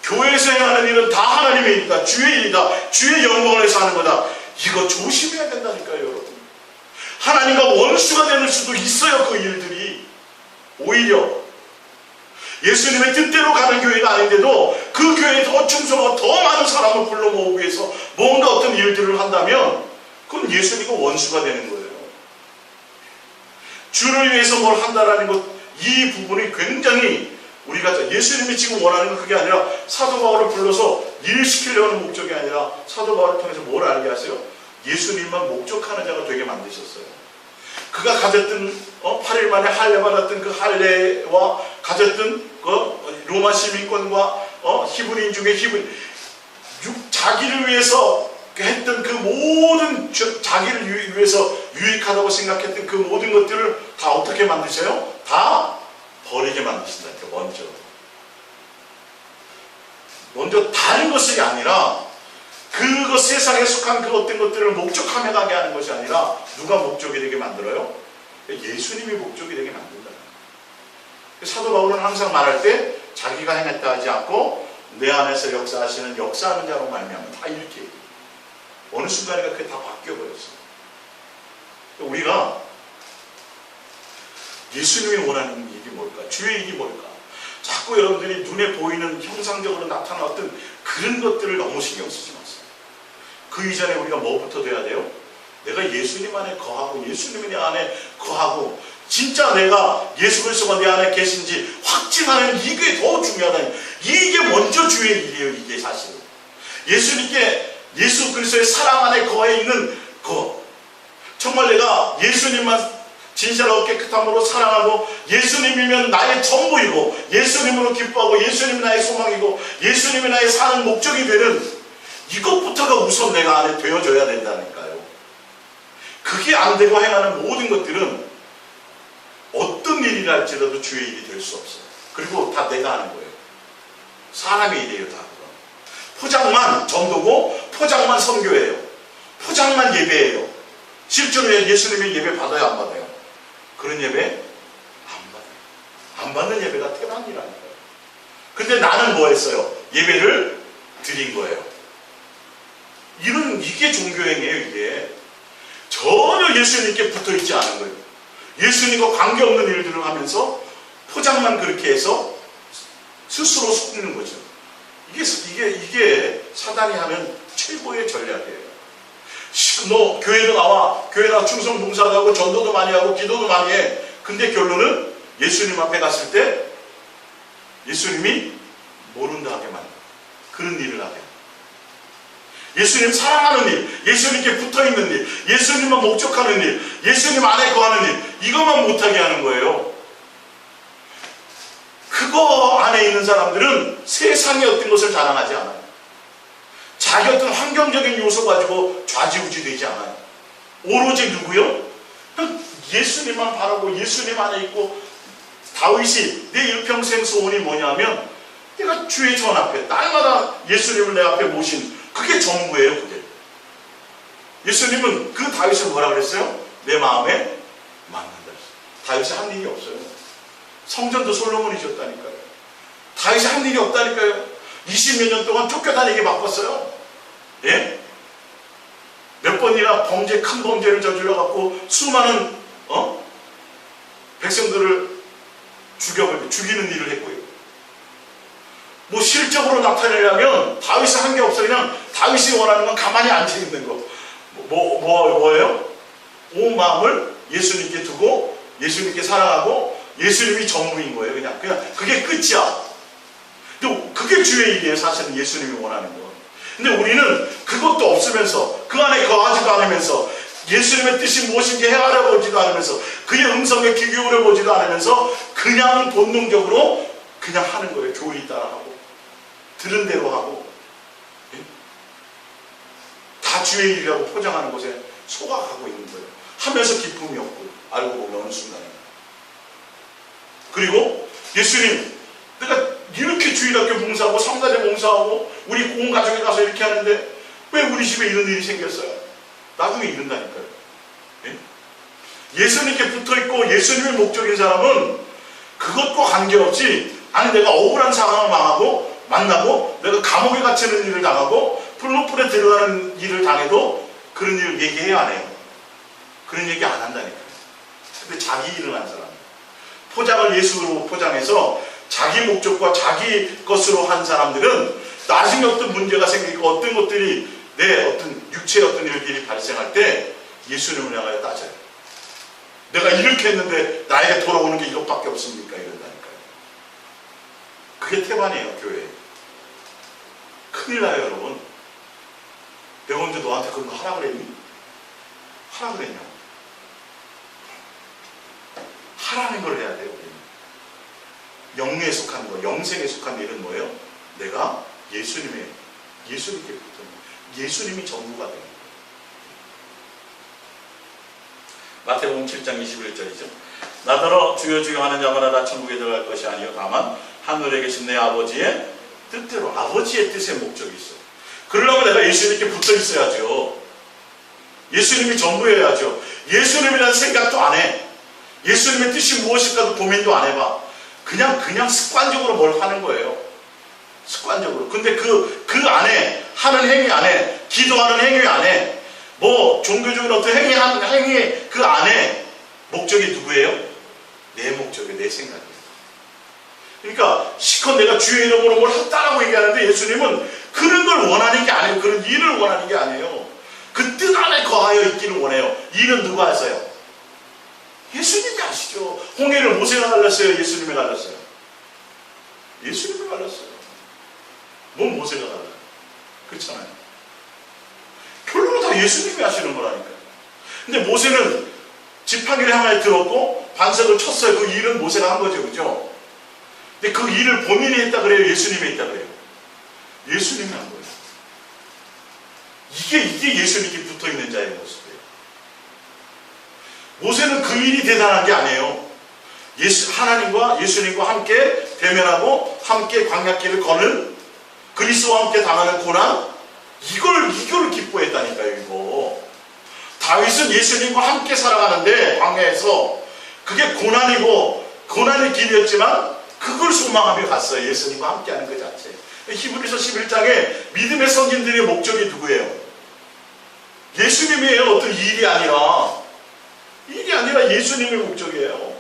교회에서 행하는 일은 다 하나님의 일이다. 주의 일이다. 주의 영광을 위해서 하는 거다. 이거 조심해야 된다니까요, 여러분. 하나님과 원수가 될 수도 있어요, 그 일들이. 오히려 예수님의 뜻대로 가는 교회가 아닌데도 그 교회에 더 충성하고 더 많은 사람을 불러 모으기 위해서 뭔가 어떤 일들을 한다면 그건 예수님과 원수가 되는 거예요. 주를 위해서 뭘 한다라는 것, 이 부분이 굉장히 우리가 예수님이 지금 원하는 건 그게 아니라 사도 바울을 불러서 일 시키려는 목적이 아니라 사도 바울을 통해서 뭘 알게 하세요? 예수님만 목적하는 자가 되게 만드셨어요. 그가 가졌던 8일 만에 할례 받았던 그 할례와 가졌던 그 로마 시민권과 히브리인 중에 자기를 위해서 했던 그 모든 자기를 위해서 유익하다고 생각했던 그 모든 것들을 다 어떻게 만드세요? 다 버리게 만드신다니까. 먼저 다른 것이 아니라 그거 세상에 속한 그 어떤 것들을 목적하며 가게 하는 것이 아니라 누가 목적이 되게 만들어요? 예수님이 목적이 되게 만든다. 사도 바울은 항상 말할 때 자기가 행했다 하지 않고 내 안에서 역사하시는 역사하는 자로 말미암아 다 이렇게 얘기해요. 어느 순간인가 그게 다 바뀌어버렸어요. 우리가 예수님이 원하는 일이 뭘까? 주의 일이 뭘까? 자꾸 여러분들이 눈에 보이는 형상적으로 나타나는 어떤 그런 것들을 너무 신경 쓰지 마세요. 그 이전에 우리가 뭐부터 돼야 돼요? 내가 예수님 안에 거하고 예수님이 내 안에 거하고 진짜 내가 예수 그리스도가 내 안에 계신지 확증하는 이게 더 중요하다. 이게 먼저 주의 일이에요. 이게 사실 예수님께 예수 그리스도의 사랑 안에 거해 있는 거, 정말 내가 예수님만 진실하고 깨끗함으로 사랑하고 예수님이면 나의 전부이고 예수님으로 기뻐하고 예수님이 나의 소망이고 예수님이 나의 사는 목적이 되는 이것부터가 우선 내가 안에 되어져야 된다니까요. 그게 안 되고 행하는 모든 것들은 어떤 일이라 할지라도 주의 일이 될 수 없어요. 그리고 다 내가 하는 거예요. 사람의 일이에요. 다 포장만 전도고 포장만 선교예요. 포장만 예배예요. 실제로 예수님이 예배 받아요? 안 받아요? 그런 예배 안 받아요. 안 받는 예배가 태반이라니까요. 근데 나는 뭐 했어요? 예배를 드린 거예요. 이게 종교행위예요. 이게 전혀 예수님께 붙어있지 않은 거예요. 예수님과 관계없는 일들을 하면서 포장만 그렇게 해서 스스로 속이는 거죠. 이게 사단이 하는 최고의 전략이에요. 너 교회도 나와, 교회 나와 충성 봉사도 하고 전도도 많이 하고 기도도 많이 해. 근데 결론은 예수님 앞에 갔을 때 예수님이 모른다 하게 만들어. 그런 일을 하게. 예수님 사랑하는 일, 예수님께 붙어있는 일, 예수님만 목적하는 일, 예수님 안에 거하는 일, 이것만 못하게 하는 거예요. 그거 안에 있는 사람들은 세상의 어떤 것을 자랑하지 않아요. 자기 어떤 환경적인 요소 가지고 좌지우지 되지 않아요. 오로지 누구요? 예수님만 바라고 예수님 안에 있고. 다윗이 내 일평생 소원이 뭐냐면 내가 주의 전 앞에 날마다 예수님을 내 앞에 모신 그게 전부예요. 그게 예수님은 그 다윗을 뭐라 그랬어요? 내 마음에 만나. 다윗이 한 일이 없어요. 성전도 솔로몬이 지었다니까요. 다윗이 한 일이 없다니까요. 20몇 년 동안 쫓겨다니게 바빴어요. 예? 몇 번이나 큰 범죄를 저질러갖고 수많은 백성들을 죽이는 일을 했고요. 뭐 실적으로 나타내려면 다윗이 한 게 없어. 그냥 다윗이 원하는 건 가만히 앉아있는 거. 뭐예요? 온 마음을 예수님께 두고 예수님께 사랑하고 예수님이 전부인 거예요. 그냥 그게 끝이야. 근데 그게 주의 일이에요. 사실은 예수님이 원하는 거. 근데 우리는 그것도 없으면서 그 안에 거하지도 않으면서 예수님의 뜻이 무엇인지 헤아려 보지도 않으면서 그의 음성에 귀 기울여 보지도 않으면서 그냥 본능적으로 그냥 하는 거예요. 교리 따라하고 들은 대로 하고 다 주의 일이라고 포장하는 것에 속아가고 있는 거예요. 하면서 기쁨이 없고 알고 보면 어느 순간에. 그리고 예수님, 내가 이렇게 주일학교 봉사하고 성가대 봉사하고 우리 온 가족에 가서 이렇게 하는데 왜 우리 집에 이런 일이 생겼어요? 나중에 이른다니까요. 예? 예수님께 붙어있고 예수님의 목적인 사람은 그것과 관계없이 아니 내가 억울한 상황을 만나고 내가 감옥에 갇히는 일을 당하고 풀무불에 들어가는 일을 당해도 그런 일을 얘기해야 안 해요. 그런 얘기 안 한다니까요. 근데 자기 일을 한 사람, 포장을 예수로 포장해서 자기 목적과 자기 것으로 한 사람들은 나중에 어떤 문제가 생기고 어떤 것들이 내 어떤 육체의 어떤 일들이 발생할 때 예수님을 향하여 따져요. 내가 이렇게 했는데 나에게 돌아오는 게 이것밖에 없습니까? 이런다니까요. 그게 태반이에요, 교회. 큰일 나요, 여러분. 내가 언제 너한테 그런 거 하라 그랬니? 하라 그랬냐고. 하라는 걸 해야 돼요, 우리는. 영에 속한 거, 영생에 속한 일은 뭐예요? 내가 예수님께 붙는 예수님이 전부가 되는 거예요. 마태복음 7장 21절이죠. 나더러 주여 주여 하는 자마다 다 천국에 들어갈 것이 아니요 다만 하늘에 계신 내 아버지의 뜻대로, 아버지의 뜻의 목적이 있어요. 그러려면 내가 예수님께 붙어 있어야죠. 예수님이 전부여야죠. 예수님이라는 생각도 안 해. 예수님의 뜻이 무엇일까도 고민도 안 해봐. 그냥 습관적으로 뭘 하는 거예요. 습관적으로. 근데 그 안에 하는 행위 안에, 기도하는 행위 안에, 뭐 종교적인 어떤 행위 그 안에 목적이 누구예요? 내 목적이에요. 내 생각이에요. 그러니까 시컷 내가 주의 이름으로 뭘 했다라고 얘기하는데 예수님은 그런 걸 원하는 게 아니에요. 그런 일을 원하는 게 아니에요. 그 뜻 안에 거하여 있기를 원해요. 일은 누가 하세요? 예수님이 아시죠. 홍해를 모세가 갈랐어요? 예수님이 갈랐어요? 예수님이 갈랐어요. 뭔 모세가 갈라요? 그렇잖아요. 결론은 다 예수님이 하시는 거라니까요. 근데 모세는 지팡이를 하나에 들었고 반석을 쳤어요. 그 일은 모세가 한 거죠. 그죠? 근데 그 일을 본인이 했다 그래요? 예수님이 했다 그래요? 예수님이 한 거예요. 이게 예수님께 붙어있는 자의 모습이에요. 모세는 그 일이 대단한 게 아니에요. 하나님과 예수님과 함께 대면하고 함께 광야길을 거는 그리스도와 함께 당하는 고난, 이걸 기뻐했다니까요. 이거 다윗은 예수님과 함께 살아가는데 광야에서 그게 고난의 길이었지만 그걸 소망하며 갔어요. 예수님과 함께하는 그 자체. 히브리서 11장에 믿음의 선진들의 목적이 누구예요? 예수님이에요. 어떤 일이 아니라 예수님의 목적이에요.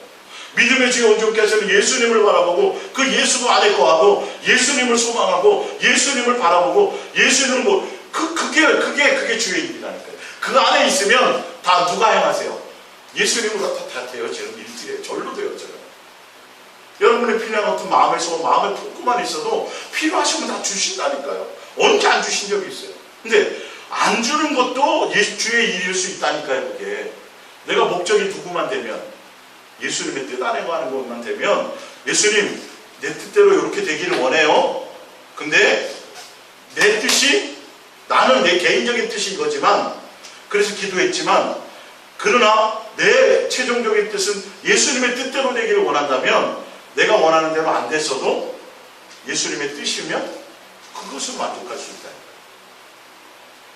믿음의 주에 온전케 하시는 예수님을 바라보고 그 예수 안에 거하고 예수님을 소망하고 예수님을 바라보고 예수님을 그게 주의 일이라니까요. 그 안에 있으면 다 누가 행하세요? 예수님으로 다 되어지는 일들이에요. 절로 되어져요. 여러분의 필요한 어떤 마음에 품고만 있어도 필요하시면 다 주신다니까요. 언제 안 주신 적이 있어요? 근데 안 주는 것도 주의 일일 수 있다니까요. 그게 내가 목적이 누구만 되면 예수님의 뜻 안에 가는 것만 되면 예수님 내 뜻대로 이렇게 되기를 원해요. 근데 내 뜻이 나는 내 개인적인 뜻이 이거지만 그래서 기도했지만 그러나 내 최종적인 뜻은 예수님의 뜻대로 되기를 원한다면 내가 원하는 대로 안 됐어도 예수님의 뜻이면 그것을 만족할 수 있다.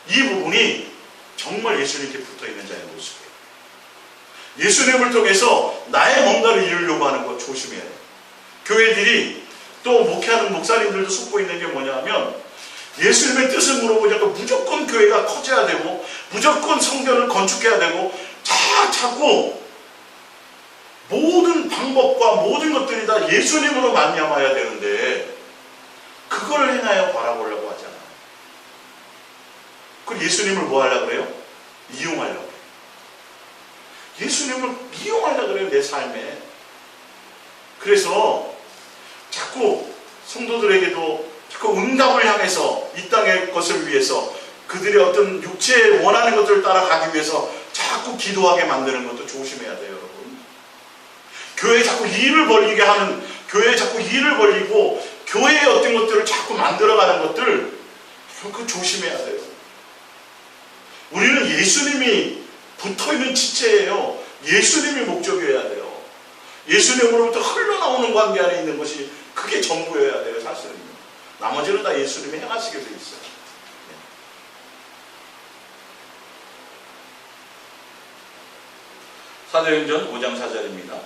이 부분이 정말 예수님께 붙어있는 자의 모습이에요. 예수님을 통해서 나의 뭔가를 이루려고 하는 거 조심해야 돼요. 교회들이 또 목회하는 목사님들도 속고 있는 게 뭐냐면 예수님의 뜻을 물어보자고 무조건 교회가 커져야 되고 무조건 성전을 건축해야 되고 자꾸 모든 방법과 모든 것들이 다 예수님으로 말미암아야 되는데 그걸 행하여 바라보려고 하잖아요. 그럼 예수님을 뭐 하려고 그래요? 이용하려고 그래요. 예수님을 이용하려고 그래요, 내 삶에. 그래서 자꾸 성도들에게도 자꾸 응답을 향해서 이 땅의 것을 위해서 그들의 어떤 육체에 원하는 것들을 따라가기 위해서 자꾸 기도하게 만드는 것도 조심해야 돼요, 여러분. 교회에 자꾸 일을 벌리게 하는, 교회에 자꾸 일을 벌리고 교회의 어떤 것들을 자꾸 만들어가는 것들, 그거 조심해야 돼요. 우리는 예수님이 붙어있는 지체예요. 예수님이 목적이어야 돼요. 예수님으로부터 흘러나오는 관계 안에 있는 것이 그게 전부여야 돼요, 사실은. 나머지는 다 예수님이 행하시게 돼 있어요. 사도행전 5장 4절입니다.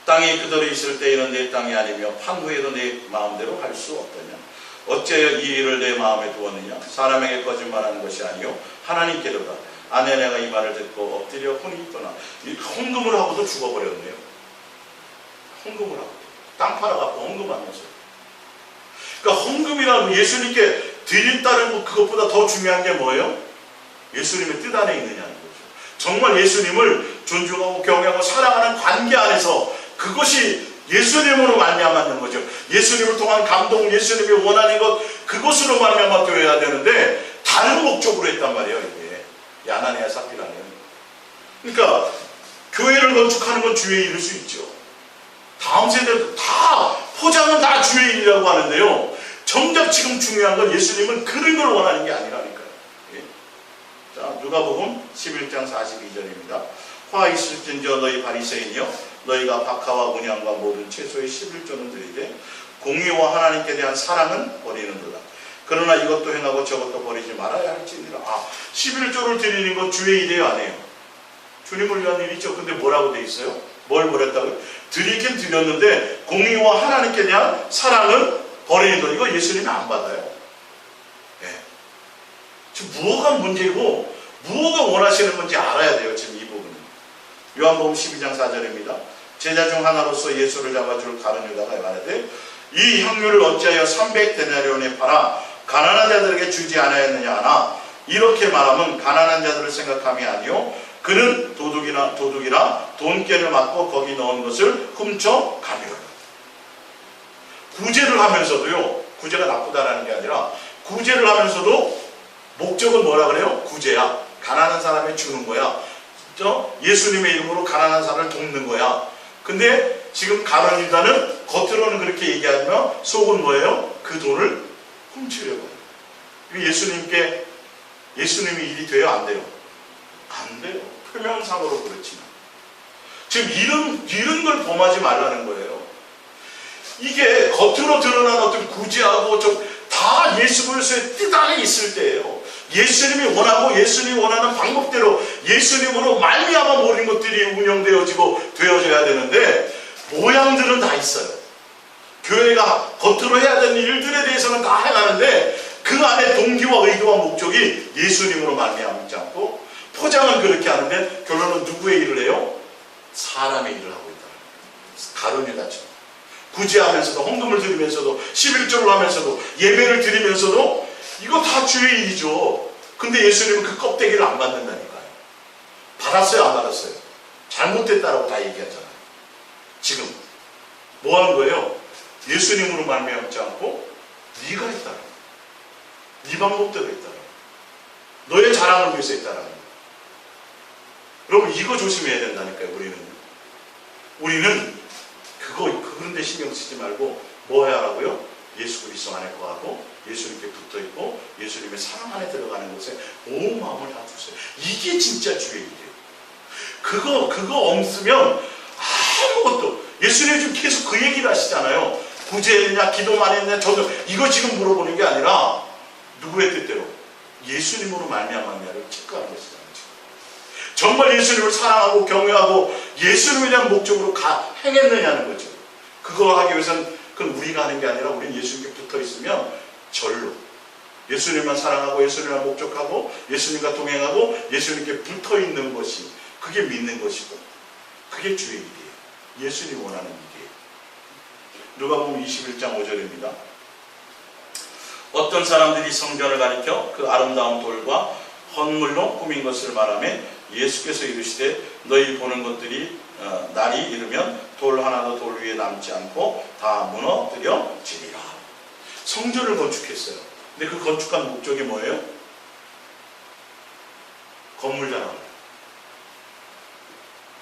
땅이 그대로 있을 때에는 내 땅이 아니며 판후에도 내 마음대로 할 수 없더냐. 어찌하여 이 일을 내 마음에 두었느냐. 사람에게 거짓말하는 것이 아니요 하나님께로다. 아내 내가 이 말을 듣고 엎드려 혼이 떠나. 헌금을 하고도 죽어버렸네요. 헌금을 하고 땅 팔아갖고 헌금하면서. 그러니까 헌금이라고 예수님께 드린다는 것, 그것보다 더 중요한 게 뭐예요? 예수님의 뜻 안에 있느냐는 거죠. 정말 예수님을 존중하고 경외하고 사랑하는 관계 안에서 그것이 예수님으로 말미암는 거죠. 예수님을 통한 감동, 예수님이 원하는 것, 그것으로 말미암아 되어야 되는데 다른 목적으로 했단 말이에요. 이게 아나니아 삽비라는. 그러니까 교회를 건축하는 건 주의 일일 수 있죠. 다음 세대도 다 포장은 다 주의 일이라고 하는데요. 정작 지금 중요한 건 예수님은 그런 걸 원하는 게 아니라니까요. 예. 자, 누가복음 11장 42절입니다. 화 있을진저 너희 바리새인이여, 너희가 박하와 문양과 모든 채소의 11조는 드리되 공의와 하나님께 대한 사랑은 버리는도다. 그러나 이것도 행하고 저것도 버리지 말아야 할지니라. 11조를 드리는 건 주의 일이에요, 아니에요? 주님을 위한 일이죠. 근데 뭐라고 돼 있어요? 뭘 버렸다고요? 드리긴 드렸는데 공의와 하나님께 대한 사랑은 버리는 것. 이거 예수님이 안 받아요. 네. 지금 무엇가 문제고 무엇가 원하시는 건지 알아야 돼요. 지금 이 부분은. 요한복음 12장 4절입니다. 제자 중 하나로서 예수를 잡아줄 가룟 유다가 말하되 이 향유를 어찌하여 300데나리온에 팔아 가난한 자들에게 주지 않았느냐 하나, 이렇게 말하면 가난한 자들을 생각함이 아니요 그는 도둑이나 돈깨를 맞고 거기 넣은 것을 훔쳐 가미라. 구제를 하면서도요, 구제가 나쁘다라는 게 아니라 구제를 하면서도 목적은 뭐라 그래요? 구제야. 가난한 사람에 주는 거야. 예수님의 이름으로 가난한 사람을 돕는 거야. 근데 지금 가룟 유다는 겉으로는 그렇게 얘기하지만 속은 뭐예요? 그 돈을 훔치려고 해요. 예수님이 일이 돼요? 안 돼요? 안 돼요. 표면상으로 그렇지만. 지금 이런 걸 범하지 말라는 거예요. 이게 겉으로 드러난 어떤 구제하고 다 예수 그리스도의 뜻 안에 있을 때예요. 예수님이 원하고 예수님이 원하는 방법대로 예수님으로 말미암아 모든 것들이 운영되어지고 되어져야 되는데 모양들은 다 있어요. 교회가 겉으로 해야 되는 일들에 대해서는 다 해가는데 그 안에 동기와 의도와 목적이 예수님으로 말미암지 않고 포장은 그렇게 하는데 결론은 누구의 일을 해요? 사람의 일을 하고 있다. 가룟 유다처럼 구제하면서도 헌금을 드리면서도 11조를 하면서도 예배를 드리면서도 이거 다 주의 일이죠. 근데 예수님은 그 껍데기를 안 받는다니까요. 받았어요, 안 받았어요? 잘못됐다라고 다 얘기하잖아요. 지금 뭐 하는 거예요? 예수님으로 말미암지 않고 네가 했다라, 네 방법대로 했다라, 너의 자랑을 위해서 했다라. 여러분 이거 조심해야 된다니까요. 우리는 그런 데 신경 쓰지 말고 뭐 해야 하라고요? 예수 그리스도 안에 거하고 예수님께 붙어있고 예수님의 사랑 안에 들어가는 곳에 온 마음을 다 두세요. 이게 진짜 주의 일이에요. 그거 없으면 아무것도, 예수님이 지금 계속 그 얘기를 하시잖아요. 구제했느냐, 기도만 했느냐, 저도 이거 지금 물어보는 게 아니라 누구의 뜻대로? 예수님으로 말미암았냐를 체크하는 것이잖아요. 정말 예수님을 사랑하고 경외하고 예수님에 대한 목적으로 행했느냐는 거죠. 그거 하기 위해서는 그건 우리가 하는 게 아니라 우리는 예수님께 붙어 있으면 절로 예수님만 사랑하고 예수님만 목적하고 예수님과 동행하고 예수님께 붙어 있는 것이 그게 믿는 것이고 그게 주의 일이에요. 예수님이 원하는 일이에요. 누가복음 21장 5절입니다. 어떤 사람들이 성전을 가리켜 그 아름다운 돌과 헌물로 꾸민 것을 말하며 예수께서 이르시되 너희 보는 것들이 날이 이르면 돌 하나도 돌 위에 남지 않고 다 무너뜨려지리라. 성전을 건축했어요. 근데 그 건축한 목적이 뭐예요? 건물 자랑.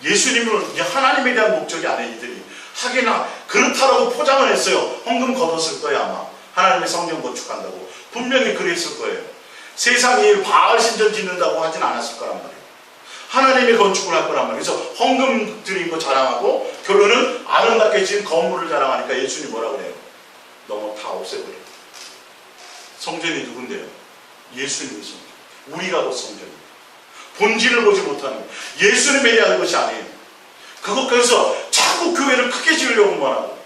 예수님은 하나님에 대한 목적이 아니에요. 이들이 하기나 그렇다라고 포장을 했어요. 헌금 걷었을 거예요. 아마 하나님의 성전 건축한다고 분명히 그랬을 거예요. 세상에 바알 신전 짓는다고 하진 않았을 거란 말이에요. 하나님이 건축을 할 거란 말이에요. 그래서 헌금 드린 거 자랑하고 결론은 아름답게 지은 건물을 자랑하니까 예수님이 뭐라 그래요? 너무 다 없애버려요. 성전이 누군데요? 예수님의 성전. 우리가 곧 성전입니다. 본질을 보지 못하는 거예요. 예수님에 대한 것이 아니에요. 그것에서 자꾸 교회를 크게 지으려고만 하고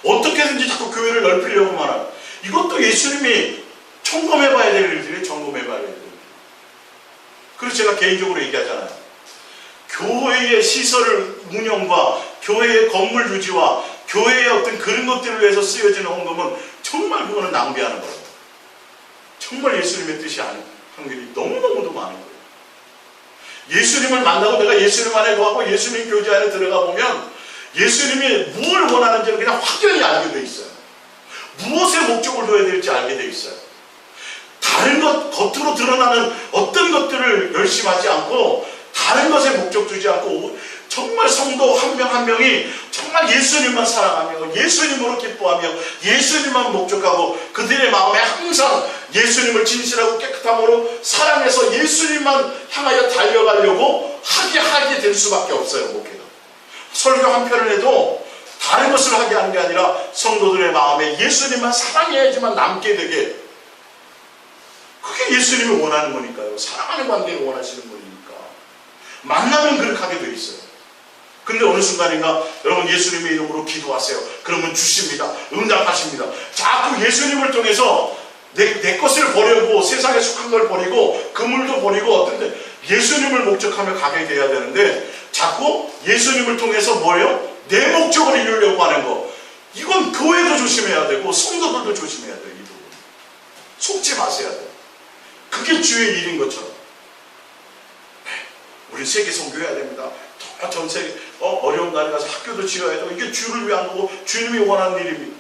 어떻게든지 자꾸 교회를 넓히려고만 하고 이것도 예수님이 점검해봐야 될 일들이에요. 점검해봐야 될 일들. 그래서 제가 개인적으로 얘기하잖아요. 교회의 시설 운영과 교회의 건물 유지와 교회의 어떤 그런 것들을 위해서 쓰여지는 헌금은 정말 그거는 낭비하는 거예요. 정말 예수님의 뜻이 아닌 확률이 너무너무도 많은 거예요. 예수님을 만나고 내가 예수님 안에 거하고 예수님 교제 안에 들어가 보면 예수님이 무엇을 원하는지를 그냥 확연히 알게 돼 있어요. 무엇에 목적을 둬야 될지 알게 돼 있어요. 다른 것, 겉으로 드러나는 어떤 것들을 열심히 하지 않고 다른 것에 목적 두지 않고 정말 성도 한 명 한 명이 정말 예수님만 사랑하며 예수님으로 기뻐하며 예수님만 목적하고 그들의 마음에 항상 예수님을 진실하고 깨끗함으로 사랑해서 예수님만 향하여 달려가려고 하게 될 수밖에 없어요. 목회가. 설교 한 편을 해도 다른 것을 하게 하는 게 아니라 성도들의 마음에 예수님만 사랑해야지만 남게 되게 그게 예수님이 원하는 거니까요. 사랑하는 관계를 원하시는 거니까. 만나면 그렇게 하게 돼 있어요. 근데 어느 순간인가 여러분 예수님의 이름으로 기도하세요. 그러면 주십니다. 응답하십니다. 자꾸 예수님을 통해서 내 것을 버리고 세상에 속한 걸 버리고 그물도 버리고 어떤데 예수님을 목적하며 가게 돼야 되는데 자꾸 예수님을 통해서 뭐예요? 내 목적을 이루려고 하는 거. 이건 교회도 조심해야 되고 성도들도 조심해야 돼요. 이 부분. 속지 마셔야 돼요. 그게 주의 일인 것처럼. 우리 세계 선교해야 됩니다. 전 세계 어려운 나라에 가서 학교도 지어야 되고 이게 주를 위한 거고 주님이 원하는 일입니다.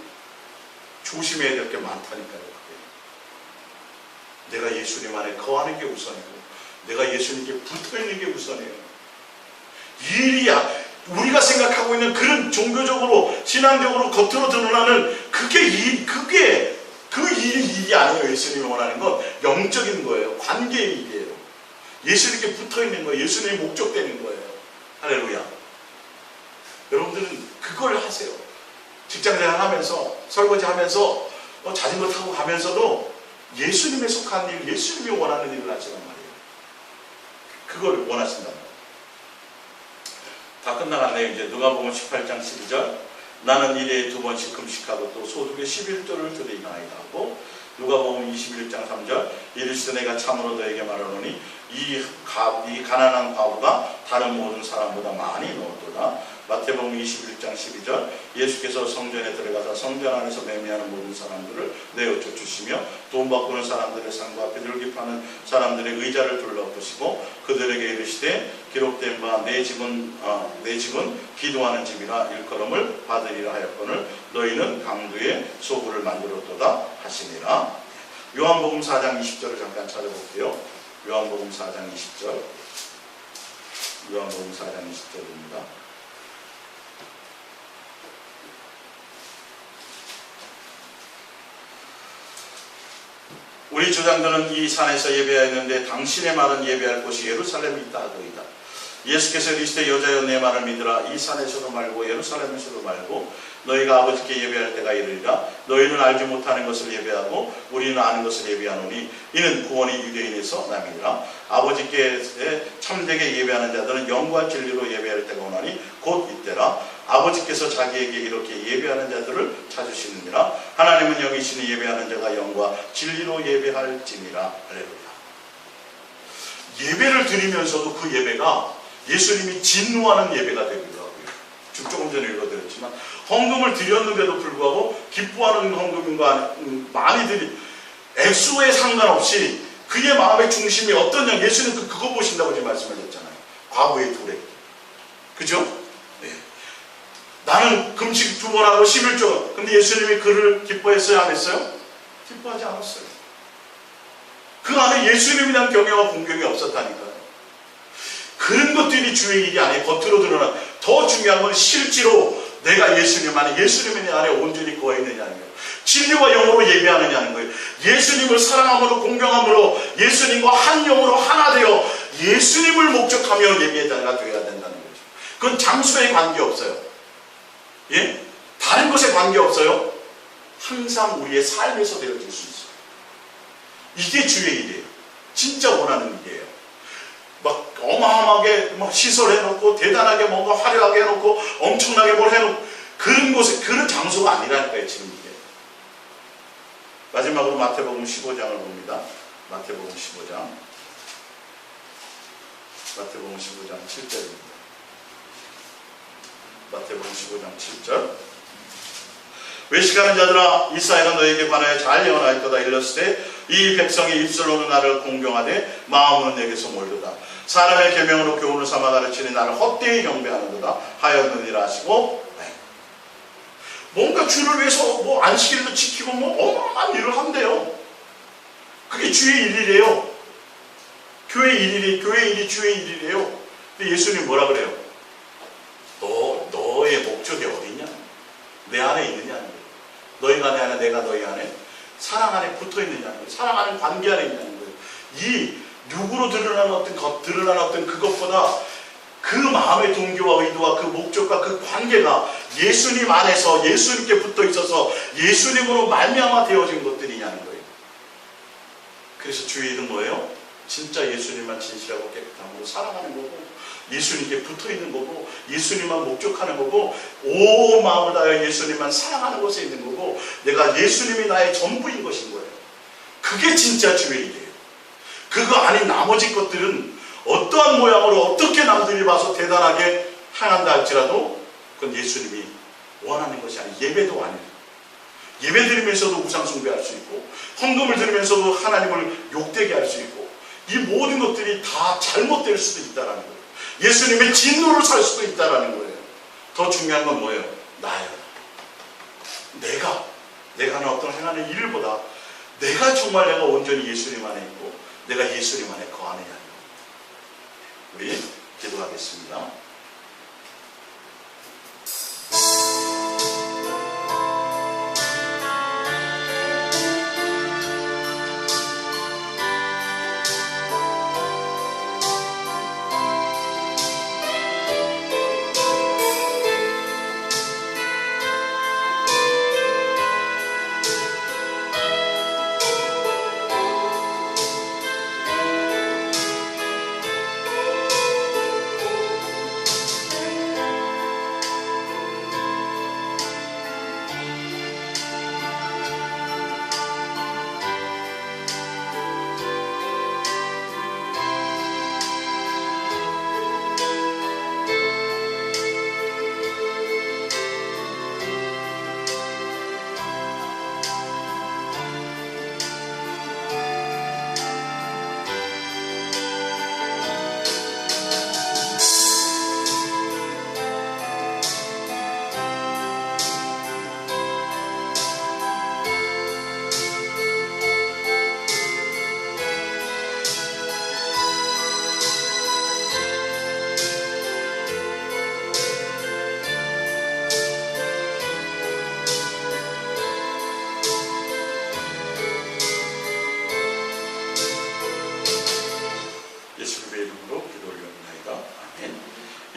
조심해야 될 게 많다니까요. 그게. 내가 예수님 안에 거하는 게 우선이고 내가 예수님께 붙어있는 게 우선이에요. 이 일이야. 우리가 생각하고 있는 그런 종교적으로 신앙적으로 겉으로 드러나는 그게 그 일이 아니에요. 예수님이 원하는 건 영적인 거예요. 관계의 일이에요. 예수님께 붙어있는 거예요. 예수님이 목적되는 거예요. 할렐루야. 여러분들은 그걸 하세요. 직장생활 하면서 설거지 하면서 자전거 타고 가면서도 예수님에 속한 일, 예수님이 원하는 일을 하시란 말이에요. 그걸 원하신단 말이에요. 다 끝나갔네요. 이제 누가복음 18장 12절 나는 일에 2번씩 금식하고 또 소득의 11조를 드리나이다 하고 누가복음 21장 3절 이르시되 내가 참으로 너에게 말하노니 이 가난한 과부가 다른 모든 사람보다 많이 넣었도다. 마태복음 21장 12절 예수께서 성전에 들어가서 성전 안에서 매매하는 모든 사람들을 내어쳐 주시며 돈 바꾸는 사람들의 상과 비둘기 파는 사람들의 의자를 둘러보시고 그들에게 이르시되 기록된 바 내 집은 기도하는 집이라 일컬음을 받으리라 하였거늘 너희는 강도의 소굴을 만들었도다 하시니라. 요한복음 4장 20절을 잠깐 찾아볼게요. 요한복음 4장 20절 요한복음 4장 20절입니다. 우리 조상들은 이 산에서 예배하였는데 당신의 말은 예배할 곳이 예루살렘에 있다 하더이다. 예수께서 이르시되 여자여 내 말을 믿으라. 이 산에서도 말고 예루살렘에서도 말고 너희가 아버지께 예배할 때가 이르리라. 너희는 알지 못하는 것을 예배하고 우리는 아는 것을 예배하노니 이는 구원이 유대인에서 남이니라. 아버지께 참되게 예배하는 자들은 영과 진리로 예배할 때가 오나니 곧 이때라. 아버지께서 자기에게 이렇게 예배하는 자들을 찾으시느니라. 하나님은 영이시니 예배하는 자가 영과 진리로 예배할지니라. 할렐루야. 예배를 드리면서도 그 예배가 예수님이 진노하는 예배가 되기도 하고요. 조금 전에 읽어드렸지만 헌금을 드렸는데도 불구하고 기뻐하는 헌금과 많이 드린 액수에 상관없이 그의 마음의 중심이 어떠냐. 예수님 그거 보신다고 지금 말씀하셨잖아요. 과부의 도래. 그죠? 네. 나는 금식 2번 하고 11조. 근데 예수님이 그를 기뻐했어요? 안 했어요? 기뻐하지 않았어요. 그 안에 예수님에 대한 경외와 공경이 없었다니까요. 그런 것들이 주의 일이 아니에요. 겉으로 드러나. 더 중요한 건 실제로 내가 예수님 안에, 예수님의 안에 온전히 거해 있느냐는 거예요. 진리와 영으로 예배하느냐는 거예요. 예수님을 사랑함으로 공경함으로 예수님과 한 영으로 하나 되어 예수님을 목적하며 예배의 자가 되어야 된다는 거죠. 그건 장소에 관계없어요. 예? 다른 것에 관계없어요. 항상 우리의 삶에서 되어질 수 있어요. 이게 주의 일이에요. 진짜 원하는 일이에요. 막 어마어마하게 막 시설해놓고 대단하게 뭔가 화려하게 해놓고 엄청나게 뭘 해놓고 그런 곳에 그런 장소가 아니라니까요. 지금 이게. 마지막으로 마태복음 15장을 봅니다. 마태복음 15장 7절입니다. 마태복음 15장 7절. 외식하는 자들아 이사야가 너에게 관하여 잘 예언하였도다. 일렀을 때 이 백성이 입술로는 나를 공경하되 마음은 내게서 멀도다. 사람의 계명으로 교훈을 삼아 가르치니 나를 헛되이 경배하는도다 하였느니라 하시고, 뭔가 주를 위해서 뭐 안식일도 지키고 뭐 어마어마한 일을 한대요. 그게 주의 일이래요. 교회 일이 주의 일이래요. 근데 예수님 뭐라 그래요? 너의 목적이 어디냐? 내 안에 있느냐는 거예요. 너희가 내 안에, 내가 너희 안에, 사랑 안에 붙어 있느냐는 거예요. 사랑하는 관계 안에 있느냐는 거예요. 이 누구로 드러나는 어떤 그것보다 그 마음의 동기와 의도와 그 목적과 그 관계가 예수님 안에서 예수님께 붙어 있어서 예수님으로 말미암아 되어진 것들이냐는 거예요. 그래서 주의 일은 뭐예요? 진짜 예수님만 진실하고 깨끗함으로 사랑하는 거고, 예수님께 붙어 있는 거고, 예수님만 목적하는 거고, 온 마음을 다하여 예수님만 사랑하는 것에 있는 거고, 내가 예수님이 나의 전부인 것인 거예요. 그게 진짜 주의 일이에요. 그거 아닌 나머지 것들은 어떠한 모양으로 어떻게 남들이 봐서 대단하게 행한다 할지라도 그건 예수님이 원하는 것이 아니에요. 예배도 아니에요. 예배 드리면서도 우상 숭배할 수 있고, 헌금을 드리면서도 하나님을 욕되게 할 수 있고, 이 모든 것들이 다 잘못될 수도 있다는 거예요. 예수님의 진노를 살 수도 있다는 거예요. 더 중요한 건 뭐예요? 나예요. 내가 하는 어떤 행하는 일보다 내가 정말 내가 온전히 예수님 안에 있고 내가 예수님 안에 거하느냐는 겁니다. 우리 기도하겠습니다.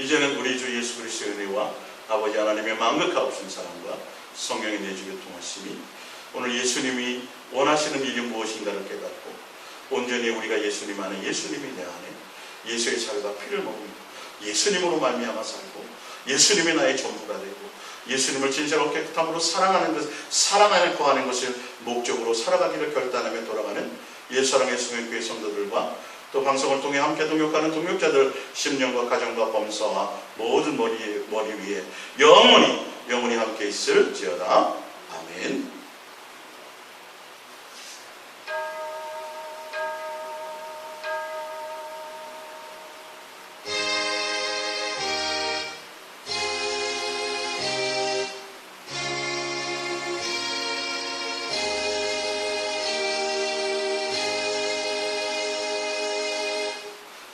이제는 우리 주 예수 그리스도의 은혜와 아버지 하나님의 만극하옵신 사랑과 성령의 내주 교통하심이 오늘 예수님이 원하시는 일이 무엇인가를 깨닫고 온전히 우리가 예수님 안에, 예수님이 내 안에 예수의 살과 피를 먹으며 예수님으로 말미암아 살고 예수님이 나의 전부가 되고 예수님을 진실하고 깨끗함으로 사랑하는 것, 사랑 안에 거하는 것을 목적으로 살아가기를 결단하며 돌아가는 예수사랑의 성령교회 성도들과 또 방송을 통해 함께 동역하는 동역자들 10년과 가정과 범사와 모든 머리 위에 영원히 함께 있을지어다. 아멘.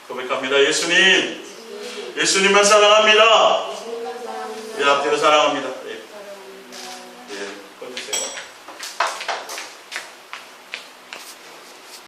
고백합니다. 예수님만 사랑합니다. 이 앞뒤로 사랑합니다.